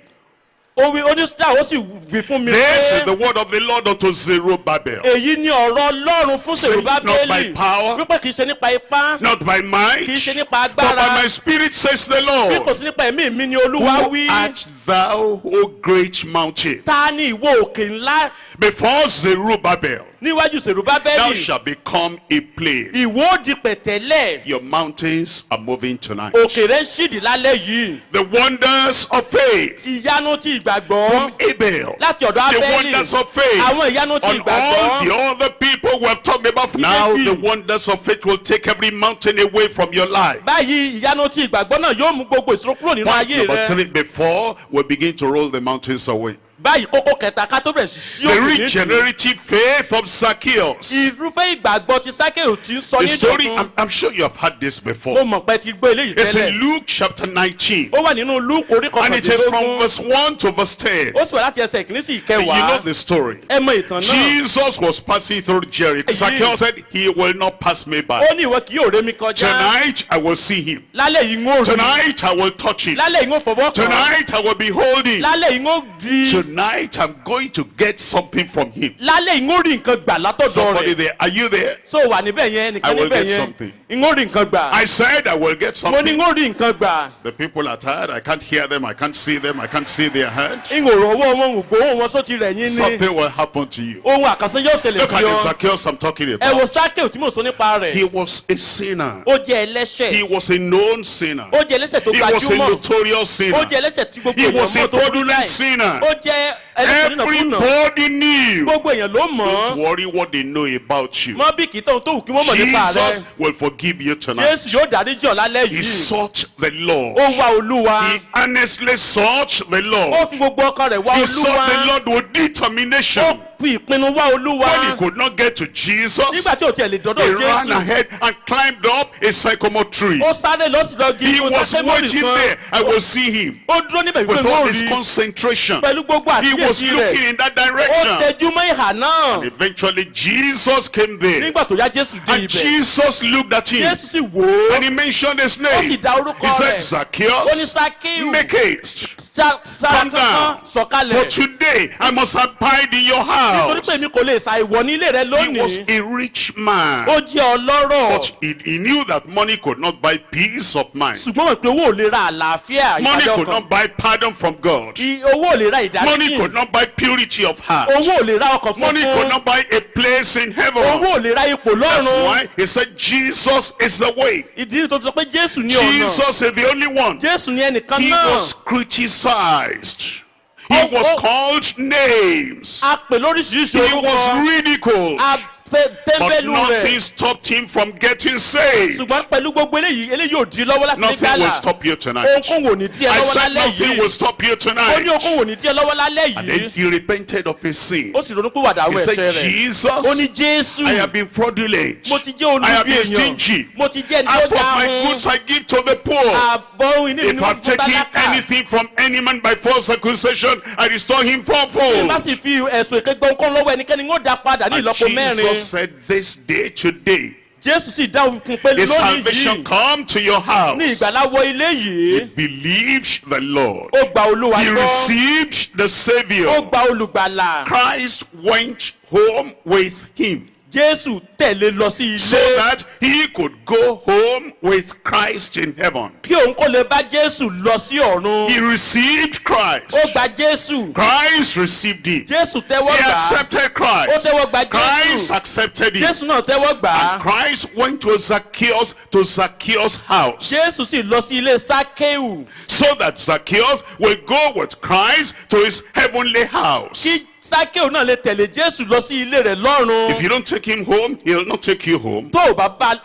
Oníṣẹ́ ó sì wí fún mi this is pé the word of the Lord unto Zerubbabel. èyí ni ọ̀rọ̀ Ọlọ́run fún Say, not by Sèrùbábélì. power, Wípé kìí ṣe nípa ipá. not by might, Kìí ṣe nípa but by agbára. my spirit, says the Bí kò Lord. sí nípa ẹ̀mí mi ni Olúwa Who wí. art thou, O great mountain? Ta ni ìwọ òkè ńlá Before Zerubbabel, níwájú thou Sèrùbábélì? shalt become a plain. Ìwọ ó di pẹ̀tẹ́lẹ̀. Your mountains are moving tonight. Òkè rẹ̀ ń ṣídìí lálẹ́ yìí. The wonders of faith Ìyanu ti ìgbàgbọ́. from Abel. Láti ọ̀dọ̀ The Ábélì. wonders of faith Àwọn ìyanu ti on all ìgbàgbọ́. the other people we have talked about. Now the wonders of faith will take every mountain away from your life. Báyìí ìyanu ti ìgbàgbọ́ náà yóò mú gbogbo ìṣòro kúrò nínú Point ayé number rẹ. 3, before we begin to roll the mountains away. Báyìí kókó kẹta ká tó bẹ̀rẹ̀ sí sí The òkè nídìí. regenerative faith of Zacchaeus. Irúfẹ́ ìgbàgbọ́ ti Sákèù ti ń sọ The ní story, ìdọ̀tun. I'm sure you have heard this Mo before. mọ̀ pé ti gbọ́ eléyìí It's in tẹ́lẹ̀. Luke chapter 19. Ó wà nínú Lúùkù orí And it is from kọkàndínlógún. verse 1 to verse 10. Ó sì wà láti ẹsẹ̀ ìkíní sí You know ìkẹwàá. the story. Ẹ mọ ìtàn náà. Jesus was passing through Jericho. Zacchaeus said, he will not pass me by. Ó ní ìwọ kì yóò ré mi kọjá. Tonight I will see him. Lálẹ́ yìí ń ó rí. Tonight I will touch him. Lálẹ́ yìí ń ó fọwọ́ kàn. Tonight I will behold him. Lálẹ́ yìí ń ó di. Tonight I'm going to get something from him. Lálẹ́ yìí ń ó rí nǹkan gbà látọ̀dọ̀ Somebody rẹ̀. there, are you there? So wà níbẹ̀ yẹn I nìkan will níbẹ̀ get yẹn. something. Ń ó rí nǹkan gbà. I said I will get Mo ní ń something. ó rí nǹkan gbà. The people are tired. I can't hear them. I can't see them. I can't see their hand. Ń ò rọ̀wọ́ wọn ò gbóhùn wọn só ti rẹ̀ yín ní. Something will happen to you. Ohun àkànṣe yóò ṣẹlẹ̀ Look sí at the ọ. Zacchaeus I'm talking Ẹ wo about. Sákèù tí mò ń sọ nípa He rẹ̀. was a sinner. Ó jẹ́ ẹlẹ́ṣẹ̀. He was a known sinner. Ó jẹ́ ẹlẹ́ṣẹ̀ tó He was a gbajúmọ̀. notorious Ó sinner. jẹ́ ẹlẹ́ṣẹ̀ tí gbogbo He èèyàn was a mọ̀ tó burú fraudulent jáì. sinner. Ó jẹ́ ẹlẹ́ṣẹ̀ nínàkúnà. Everybody knew. Gbogbo èèyàn ló mọ̀ Don't ọ́. worry what they know about you. Mọ́ bí kìí tóun tó wù kí wọ́n mọ̀ nípa Jesus rẹ̀. will forgive you tonight. Jésù yóò dáríjì ọ́ lálẹ́ He yìí. sought the Lord. Ó wá Olúwa. He earnestly sought the Ó Lord. fi gbogbo ọkàn rẹ̀ wá He sought the Olúwa. Lord with Ó determination. fi ìpinnu wá olúwa. When he could not get to Jesus, nígbà tí ò tiẹ̀ lè he dọ́dọ̀ ran jésù. ahead and climbed up a sycamore tree. ó sáré lọ sí lọ He gidi was sákémọ́rì waiting kan. there. I will see him. ó dúró níbẹ̀ With wípé all ó his rí concentration, pẹ̀lú gbogbo he was àkíyèsí looking rẹ̀. in that ó direction. tẹjú mọ́ ìhà náà. Eventually, Jesus came there. nígbà tó yá jésù dé And ibẹ̀. Jesus looked at him. jésù sì wò ó. And he mentioned his ó name. sì dá orúkọ He said, rẹ̀. ó ní Zacchaeus, sákéù. make haste. sára Come kankan down. For sọ̀kalẹ̀. today, I must abide in your nítorí house. pé èmi kò lè ṣàìwọ̀ nílé rẹ He was lónìí. a rich man. ó jẹ́ ọlọ́rọ̀. But he knew that money could not buy peace of mind. ṣùgbọ́n mọ̀ pé owó ò lè ra àlàáfíà Money ìdájọ́ could kan. not buy pardon from God. owó ò lè ra Money could ìdáríjì. not buy purity of heart. owó ò lè ra ọkàn Money could funfun. not buy a place in heaven. owó ò lè ra ipò That's lọ́run. why he said Jesus is the way. ìdí tó sọ pé jésù ní ọ̀nà. Jesus is the only one. jésù ní ẹnìkan He náà. was criticized. He Oh, was oh. called names. a pè lóríṣiríṣi He was orúkọ. ridiculed. a But tẹ́ḿbẹ́lú nothing rẹ̀. stopped him from getting saved. ṣùgbọ́n pẹ̀lú gbogbo eléyìí ò di lọ́wọ́ láti ní Nothing will gbàlà. stop you tonight. ohunkóhun ò ní dí ẹ I lọ́wọ́ said lálẹ́ nothing will yìí. stop you ó ní tonight. ohunkóhun ò ní dí ẹ lọ́wọ́ lálẹ́ And then yìí. he repented of his sin. ó sì ronú pé wàdà He àwọn ẹ̀ṣẹ̀ said, rẹ̀. Jesus, ó ní jésù. I have been fraudulent. mo ti jẹ́ I have olúbi been èèyàn. stingy. mo ti jẹ́ ẹni Half tó of my dáhùn. goods I give to the poor. àbọ̀ ohun ìní mi If ni wọ́n I've fún taken tálákà. anything from any man by false accusation, I restore him bí bá fourfold. sì fi ẹ̀sùn èké gbọ́ nǹkan lọ́wọ́ ẹnikẹ́ni ń ó dá padà ní And ìlọ́po Jesus mẹ́rin. said, this day, today, jésù sì dáhùn fún un pé his lónìí salvation yìí come to your house. ní ìgbàlá wọ ilé He yìí. believed the Lord. ó gba olúwa He gbọ́. received the ó Savior. gba olùgbàlà. Christ went home with him jésù tẹ̀lé lọ sí so ilé. that he could go home with Christ in heaven. kí òun kó lè bá jésù lọ sí ọ̀run. He received Christ. ó gba jésù. Christ received him. jésù tẹ́wọ́ He gbà á. accepted ó Christ. tẹ́wọ́ gba Christ jésù. accepted him. jésù náà tẹ́wọ́ gbà á. And Christ went to Zacchaeus' house jésù sì lọ sí ilé sákéù. so that Zacchaeus will go with Christ to his heavenly house. kí sákéù náà lè tẹ̀lé jésù lọ sí ilé rẹ̀ lọ́run. If you don't take him home, he'll not take you home. tó o bá bá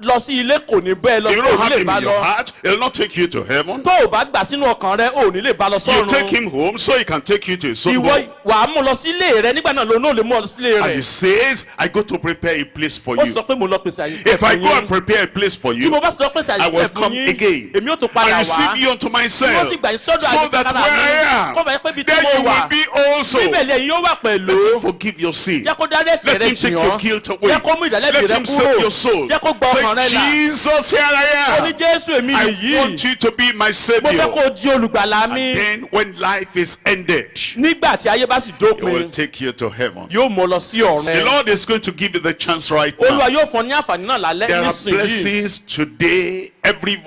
lọ sí ilé kò ní bẹ́ẹ̀ lọ If you kò don't ní have lè him bá in your lọ. heart, he'll not take you to heaven. tó o bá gbà sínú ọkàn rẹ ò ní lè bá lọ You take sọ́run. him home so he can take you to his own ìwọ home. wàá mú lọ sí ilé rẹ nígbà náà ló náà lè mú ọ lọ sí ilé And he rẹ. says, I go to prepare a place for ó you. sọ pé mo lọ pèsè àyè sílẹ̀ If I fún go and yín. prepare a place for tí you, mo bá sọ pèsè I àyè will sílẹ̀ fún come yín again èmi ó tún padà and receive wá. you unto wọ́n myself, sì gbà yín sọ́dọ̀ so that àyíkára where I mi. kó am, bá yẹ pé ibi tí there mo you wà will be also. níbẹ̀ lẹ́yìn yóò wà Let pẹ̀lú. him forgive your sin. jẹ́ kó dárí ẹ̀ṣẹ̀ Let rẹ him take jì your ọ́. guilt away. jẹ́ kó mú ìdálẹ́bi Let rẹ him save your kúrò. soul. jẹ́ kó gbọ́ ọkàn rẹ Say, là. Jesus, here I ó ní am. jésù èmi I nìyí. want you to be my mo fẹ́ Savior. kó o di olùgbàlà mi. And then when life is ended, nígbà tí ayé bá sì he will dópin take you to heaven. yóò mú ọ lọ sí The ọ̀run. Lord is going to give you the chance right olúwa now. yóò fún ọ ní àǹfààní náà lálẹ́ There are nísìnyí. blessings today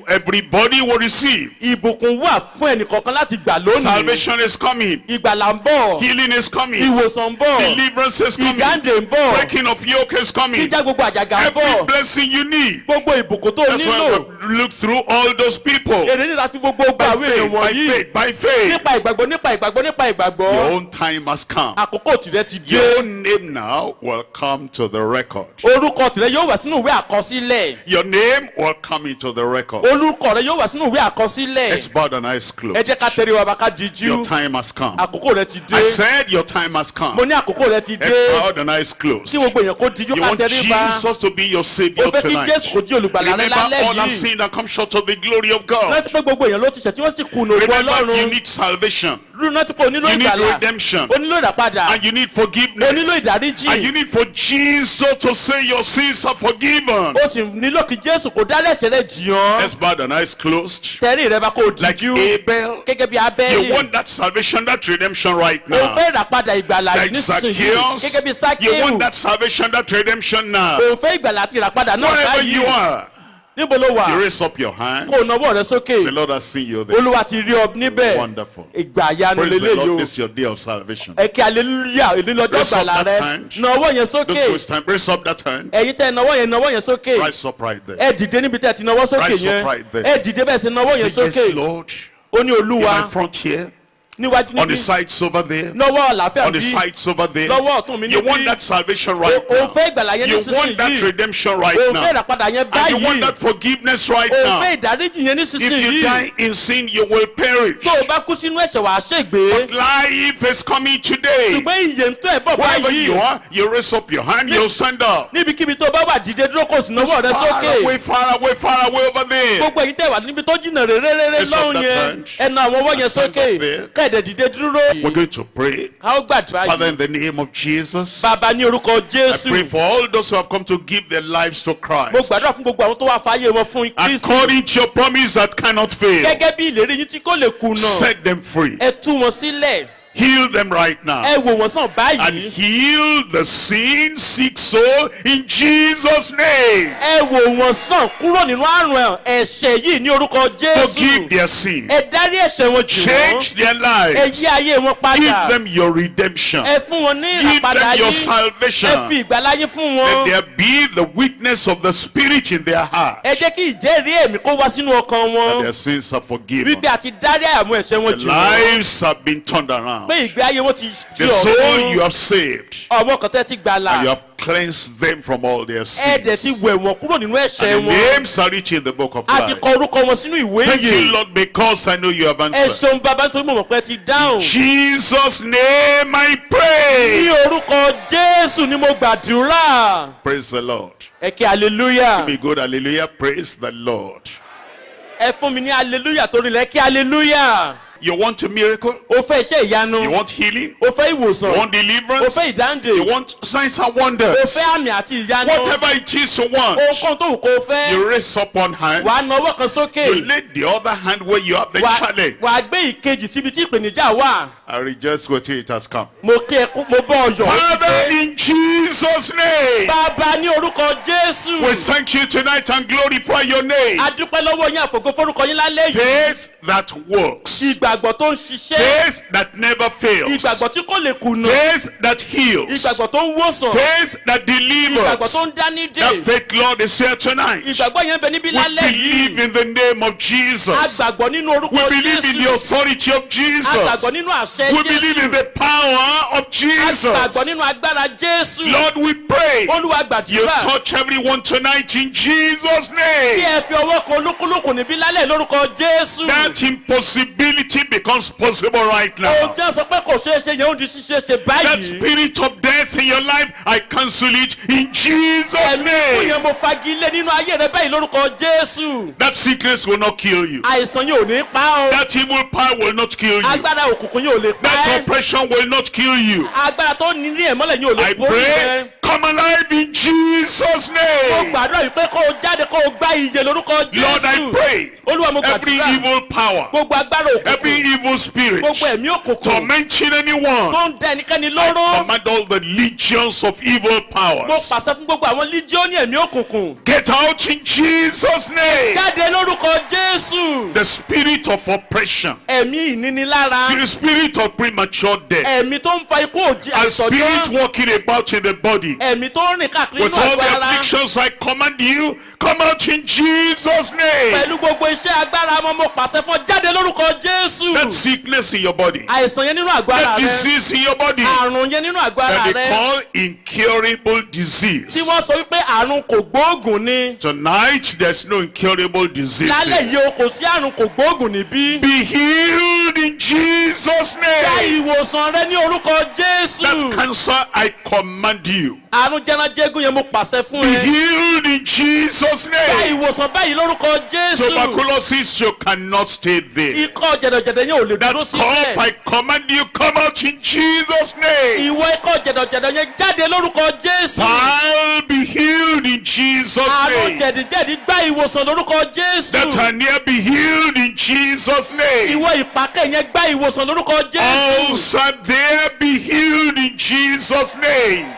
everybody will receive. ìbùkún wà fún ẹnìkọ̀ọ̀kan láti gbà lónìí. Salvation is coming. ìgbàlà ń bọ̀. Healing is coming. ìwòsàn ń bọ̀. Deliverance is coming. ìdáǹdè ń bọ̀. Breaking of yoke is coming. jíjá gbogbo àjàgà ń Every bọ̀. blessing you need. gbogbo ìbùkún tó o That's why nílò. we look through all those people. èrè nígbà tí gbogbo gba By àwọn èèyàn faith, by wọ̀nyí. faith, by faith. nípa ìgbàgbọ́ nípa ìgbàgbọ́ nípa Your ìgbàgbọ́. own time has come. àkókò tìrẹ ti dé. Your own name now will come to the record. orúkọ tìrẹ yóò wà sínú ìwé àkọsílẹ̀. Your name will come into the record. orúkọ rẹ yóò wà sínú ìwé àkọsílẹ̀. Let's bow the eyes ẹ closed. jẹ́ ká tẹ̀lé wa bá ká dijú. Your time has come. àkókò rẹ ti I dé. said your time has come. mo ní àkókò rẹ ti Let's dé. bow the eyes closed. kí gbogbo èèyàn kó dijú You ká want tẹ̀lé ba. Jesus to be your o Savior fẹ́ kí tonight. jésù kó di olùgbàlà rẹ Remember lálẹ́ all I've yìí. seen that come short of the glory of God. rántí pé gbogbo èèyàn ló ti ṣẹ̀ tí wọ́n sì kùnà ògo Remember you ọlọ́run. need salvation. rántí pé o nílò You need ìgbàlà. redemption. o nílò ìdàpadà. And you need o nílò forgiveness. And ìdáríjì. you need for Jesus to say your sins are forgiven. o sì nílò kí jésù kó dárí ẹ̀ṣẹ̀ rẹ jì ọ́. Let's bow the eyes closed. tẹ̀rí rẹ bá kó o Like dijú. Abel. gẹ́gẹ́ bí You abẹ́lì. want that salvation, that redemption right o now. fẹ́ ìràpadà ìgbàlà Like nísinsìnyí. Zacchaeus. gẹ́gẹ́ bí You sákéwù. want that salvation, that redemption now. o fẹ́ ìgbàlà àti ìràpadà náà Wherever you báyìí. are, níbo ló wà. you raise up your hand. kó o nawọ́ rẹ sókè. The Lord has seen you there. olúwa ti rí ọ níbẹ̀. Wonderful. ìgbà àyànú Praise the lélẹ́yìí Lord. o. This is your day of salvation. ẹ kí aleluya èdè lọ́jọ́ Raise up ìgbàlà that rẹ. hand. nawọ́ yẹn Don't sókè. waste time. Raise up that hand. ẹ̀yin tẹ́ nawọ́ yẹn sókè. Rise up right there. ẹ dìde níbi tẹ́ ti nawọ́ sókè Rise up yẹn. right there. ẹ dìde bẹ́ẹ̀ sì nawọ́ yẹn Say, yes, sókè. Lord. ó ní In olúwa my front here, níwájú On the níbí sides over there. lọ́wọ́ àlàáfíà On the bí sides over there. lọ́wọ́ ọ̀tún mi You want níbí that salvation right òun now. fẹ́ ìgbàlà yẹn You want that nísinsìnyí redemption right òun fẹ́ now. ìràpadà yẹn And you want báyìí that forgiveness right òun now. fẹ́ ìdáríjì yẹn If you nísinsìnyí die in sin, you will perish. tó o bá kú sínú ẹ̀ṣẹ̀ wàá ṣègbé Life is coming today. ṣùgbọ́n ìyè ń tó ẹ̀ bọ̀ Wherever you báyìí are, you raise up your hand, you'll stand up. níbikíbi tó o bá wà dìde dúró kò sí náwó rẹ Far sókè away, far away, far away over there. gbogbo èyí tẹ̀ wà níbi tó jìnnà réréréré Raise up lọ́hùn that yẹn hand. ẹnu àwọn ọwọ́ yẹn Stand sókè up there. kẹ̀dẹ̀ dìde dúró We're going to pray. a ó gbàdúrà Father, yìí in the name of Jesus, bàbá ní orúkọ I Jésù pray for all those who have come to give their lives to mo Christ. gbàdúrà fún gbogbo àwọn tó wà fàyè wọn fún Kristi According to your promise that cannot fail, gẹ́gẹ́ bí ìlérí yín tí kò lè kùnà set them free. ẹ tú wọn sílẹ̀ Heal them right now. ẹ wò wọ́n sàn And báyìí heal the sin sick soul in Jesus' name. ẹ wò wọ́n sàn kúrò nínú àrùn ẹ̀ṣẹ̀ yìí ní orúkọ Forgive Jésù their sin. ẹ dárí ẹ̀ṣẹ̀ wọn jì wọ́n Change their ẹ lives. yí ayé wọn Give padà them your redemption. ẹ fún wọn ní Give ìràpadà them your yín ẹ salvation. fi ìgbàlà yín fún Let wọn there be the witness of the Spirit in their heart. ẹ jẹ́ kí ìjẹ́rìí ẹ̀mí kó wá sínú ọkàn That wọn their sins are forgiven. wípé àti dárí àwọn ẹ̀ṣẹ̀ wọn The jì wọ́n lives have been turned around. pé ìgbé ayé wọn ti di The soul you ọ̀run have saved. ọmọ kan tẹ́ ti gbàlà And you have cleansed them from all their ẹ dẹ̀ ti sins. wẹ̀ wọ́n kúrò nínú ẹ̀ṣẹ̀ And the wọn names are written in the book of àti life. kọ orúkọ wọn sínú ìwé Thank you, yìí Lord, because I know you have ẹ answered. ṣeun bàbá nítorí mo mọ̀ pé ẹ ti dáhùn Jesus' name I ní pray. orúkọ Jésù ni mo gbàdúrà Praise the Lord. ẹ kí hallelujah Be good, hallelujah. Praise the Lord. ẹ fún mi ní hallelujah torí lẹ kí hallelujah You want a miracle? o fẹ́ iṣẹ́ ìyanu You want healing? o fẹ́ You ìwòsàn want o deliverance? fẹ́ ìdáǹdè You want signs and o wonders? fẹ́ àmì àti ìyanu Whatever it is you want, ohunkóhun tó wù kó o fẹ́ you raise up one hand. wàá na ọwọ́ kan sókè You lay the other hand where you have the challenge. wàá gbé ìkejì síbi tí ìpèníjà wà I rejoice with you, it has come. mo kí ẹ kú mo bọ́ ọyọ̀ Father, in Jesus' name, bàbá ní orúkọ Jésù we thank you tonight and glorify your name. adúpẹ́ lọ́wọ́ yín àfògo forúkọ yín lálẹ́ yìí Faith that works. ìgbàgbọ́ tó ń ṣiṣẹ́ Faith that never fails. ìgbàgbọ́ tí kò lè kùnà Faith that heals. ìgbàgbọ́ tó ń wòsàn Faith that delivers. ìgbàgbọ́ tó ń dání dé That faith, Lord, is here tonight. ìgbàgbọ́ yẹn bẹ níbí We lálẹ́ believe yìí in the name of Jesus. agbàgbọ́ nínú We orúkọ believe in the Jésù authority of Jesus. agbàgbọ́ nínú àṣẹ We believe in Jésù the power of Jesus. agbàgbọ́ nínú agbára Jésù Lord, we pray Olúwa you gbàdúrà touch everyone tonight in Jesus' kí name. ẹ fi ọwọ́ kan olúkúlùkù níbí lálẹ́ lórúkọ Jésù That impossibility becomes possible right ohun now. tí a sọ pé kò ṣeé ṣe yẹn ó di ṣíṣe ṣe That báyìí spirit of death in your life, I cancel it in Jesus' ẹ̀mí ikú name. yẹn mo fagilé nínú ayé rẹ báyìí lórúkọ Jésù That sickness will not kill you. àìsàn yẹn ò ní pa ọ́ That evil power will not kill you. agbára òkùnkùn yẹn ò lè pa That ẹ́ oppression will not kill you. agbára tó ní rí ẹ̀ mọ́lẹ̀ yẹn ò lè I borí pray, rẹ come alive in Jesus' mo name. gbàdúrà wípé kó o jáde kó o gba ìyè lórúkọ Lord, I Jésù pray, Olúwa mo every gbàdúrà evil power, gbogbo agbára every òkùnkùn evil spirit, gbogbo ẹ̀mí òkùnkùn tormenting anyone, tó ń dá ẹnikẹ́ni I lóró command all the legions of evil mo powers. pàṣẹ fún gbogbo àwọn líjíọ́nì ẹ̀mí òkùnkùn Get out in Jesus' name. jáde lórúkọ Jésù The spirit of oppression, ẹ̀mí ìnínilára the spirit of premature death, ẹ̀mí tó ń fa ikú òjì a spirit àìsọjọ́ walking about in the body. ẹ̀mí tó ń rìn káàkiri With inú all àgọ́ the ara afflictions, I command you, come out in Jesus' name. pẹ̀lú gbogbo iṣẹ́ agbára wọn mo pàṣẹ fún ọ jáde lórúkọ Jésù That sickness in your body, àìsàn yẹn nínú àgọ́ that ara rẹ disease in your body, àrùn yẹn nínú àgọ́ ara that they rẹ call incurable disease. tí wọ́n sọ wípé àrùn kò gbóògùn ni Tonight, there's no incurable disease. lálẹ́ yìí o kò sí àrùn kò gbóògùn níbí Be healed in Jesus' gba name. ìwòsàn rẹ ní orúkọ Jésù That cancer, I command you. àrùn jẹranjẹgún yẹn mo pàṣẹ fún Be ẹ healed in Jesus' gba name. ìwòsàn báyìí lórúkọ Jésù Tuberculosis, you cannot stay there. ikọ́ jẹ̀dọ̀jẹ̀dọ̀ yẹn ò lè That dúró cough, síbẹ̀ I command you, come out in Jesus' name. ìwọ ikọ́ jẹ̀dọ̀jẹ̀dọ̀ yẹn jáde lórúkọ Jésù I'll be healed in Jesus' àrùn name. jẹ̀díjẹ̀dí gba ìwòsàn lórúkọ Jésù That hernia be healed in Jesus' name. ìwọ ìpàkẹ́ yẹn gba ìwòsàn lórúkọ Jésù Ulcer there be healed in Jesus' name.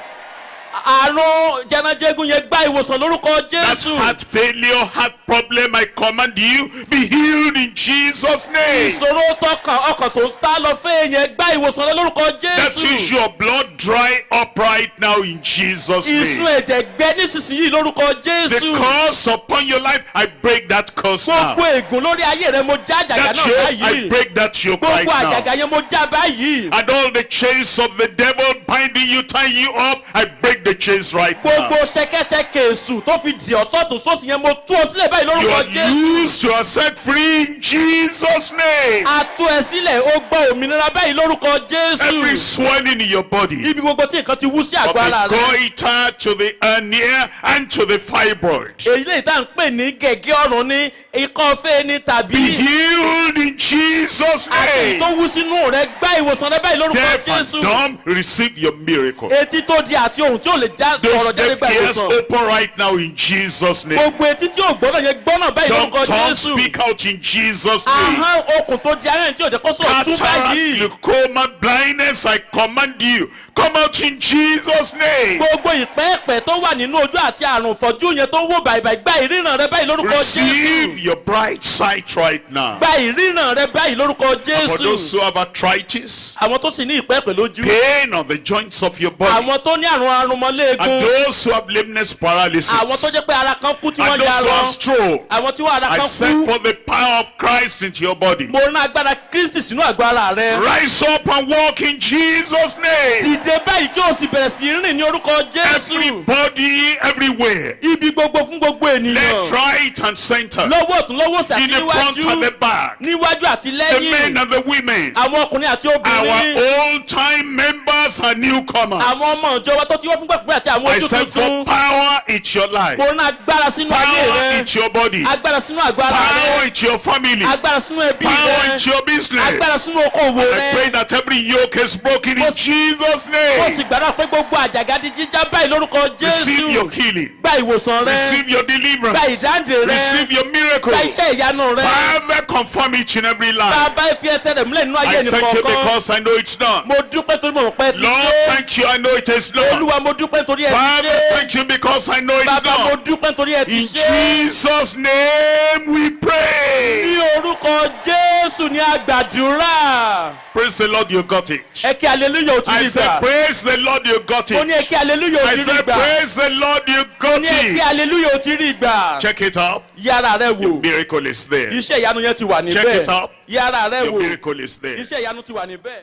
àrùn jẹnajẹgun yẹn gba ìwòsàn lórúkọ That Jésù. heart failure, heart problem, I command you, be healed in Jesus' name. ìṣòro ọkàn tó ń sá lọ fẹ́ yẹn gba ìwòsàn lórúkọ That Jésù. issue of blood dry up right now in Jesus' ìsun name. ẹ̀jẹ̀ gbẹ nísinsìnyí lórúkọ The Jésù. curse upon your life, I break that curse now. gbogbo ègún lórí ayé rẹ mo já àjàgà That náà yoke, I báyìí. break that yoke right gbogbo now. àjàgà yẹn mo já báyìí. And all the chains of the devil binding you, tying you up, I break the chains right gbogbo now. ṣẹ̀kẹ̀ṣẹ̀kẹ̀ èṣù tó fi dì ọ́ sọ́tún sósì yẹn mo tú ọ sílẹ̀ báyìí You lórúkọ are Jésù. loosed, you are set free in Jesus' name. a tú ẹ sílẹ̀ ó gbọ́ òmìnira báyìí lórúkọ Every Jésù. swelling in your body, ibi gbogbo tí nǹkan ti wú sí from àgọ́ ara the rẹ. goiter to the hernia and to the fibroid, èyí lè tá à ń pè ní gẹ̀gẹ́ ọ̀run ní ikọ́ fẹ́ ní be tàbí healed in Jesus' àti tó name. wú sínú rẹ gbá ìwòsàn rẹ báyìí lórúkọ Deaf Jésù. and dumb, receive your miracle. etí tó di àti ohun tí ò lè já Those ọ̀rọ̀ jáde deaf gba ears ìwòsàn. open right now in Jesus' name. gbogbo etí tí ò gbọ́dọ̀ yẹn gbọ́nà báyìí Don't lórúkọ tongue Jésù. speak out in Jesus' name. ahọ́n okùn tó di arẹ́rìn tí ò jẹ́ kó sọ̀rọ̀ tún Cataract, báyìí. glaucoma, blindness, I command you, come out in Jesus' name. gbogbo ìpẹ́ẹ̀pẹ́ tó wà nínú ojú àti àrùn ìfọ́jú yẹn tó ń wò bàìbàì gba ìríran rẹ báyìí lórúkọ Receive Jésù. your bright sight right now. gba ìríran rẹ báyìí lórúkọ And for those Jésù. who have arthritis, àwọn tó sì ní ìpẹ́ẹ̀pẹ́ lójú. pain on the joints of your body, àwọn tó ní àrùn and arúmọléegun. those who have lameness paralysis, àwọn tó jẹ́ pé ara kan kú tí and wọ́n those who have jarọ. stroke, àwọn tí wọ́n ara I kan send kú. for the power of Christ into your body. mo rán agbára Kristi sínú àgọ́ ara rẹ. Rise up and walk in Jesus' name. dìde báyìí kí o sì bẹ̀rẹ̀ sí rìn ní orúkọ Jésù. Everybody, everywhere, ibi gbogbo fún gbogbo left, ènìyàn. right, and center, lọ́wọ́ ọ̀tún lọ́wọ́ òsì àti in the front and níwájú. the back, níwájú àti the men lẹ́yìn. and the women, àwọn ọkùnrin àti obìnrin. our old-time members and newcomers. àwọn ọmọ ìjọ wa tó ti wọ́n fún gbàgbé àti àwọn I ojú send for tuntun. power into your life, mo rán agbára sínú ayé power rẹ. into your body, agbára sínú àgọ́ ara power rẹ. into your family, agbára sínú ẹbí power rẹ. into your business. agbára sínú okòwò I pray rẹ. that every yoke is broken in Mo- Jesus' ó name. sì gbàdúrà pé gbogbo àjàgà di jíjá báyìí lórúkọ Receive your Jésù. healing. gba ìwòsàn rẹ. Receive your gba deliverance. ìdáǹdè rẹ. Receive your miracle. gba iṣẹ́ ìyanu rẹ. Father, confirm it in every life. bàbá fi ẹsẹ̀ rẹ̀ múlẹ̀ nínú ayé I thank you ẹnìkọ̀ọ̀kan. because I know it's done. mo dúpẹ́ torí mo mọ̀ pé ti Lord, ṣe. thank you. I know it is done. olúwa mo dúpẹ́ torí ẹ ti Father, ṣe. thank you because I know it's bàbá mo done. dúpẹ́ torí ẹ ti In ṣe. Jesus' name we pray. ní orúkọ Jésù ní àgbàdúrà. Praise the Lord, you got it. ẹ kí hallelujah ò ti I rí said, gbà. praise the Lord, you got mo ní ẹ it. kí hallelujah ò I ti rí said, gbà. praise the Lord, you mo got ní ẹ kí it. hallelujah ò ti rí gbà. Check it out. yàrá rẹ wò. Miracle is there. iṣẹ́ ìyanu yẹn ti wà Check níbẹ̀. it out. yàrá rẹ Your wò. miracle is there. iṣẹ́ ìyanu ti wà níbẹ̀.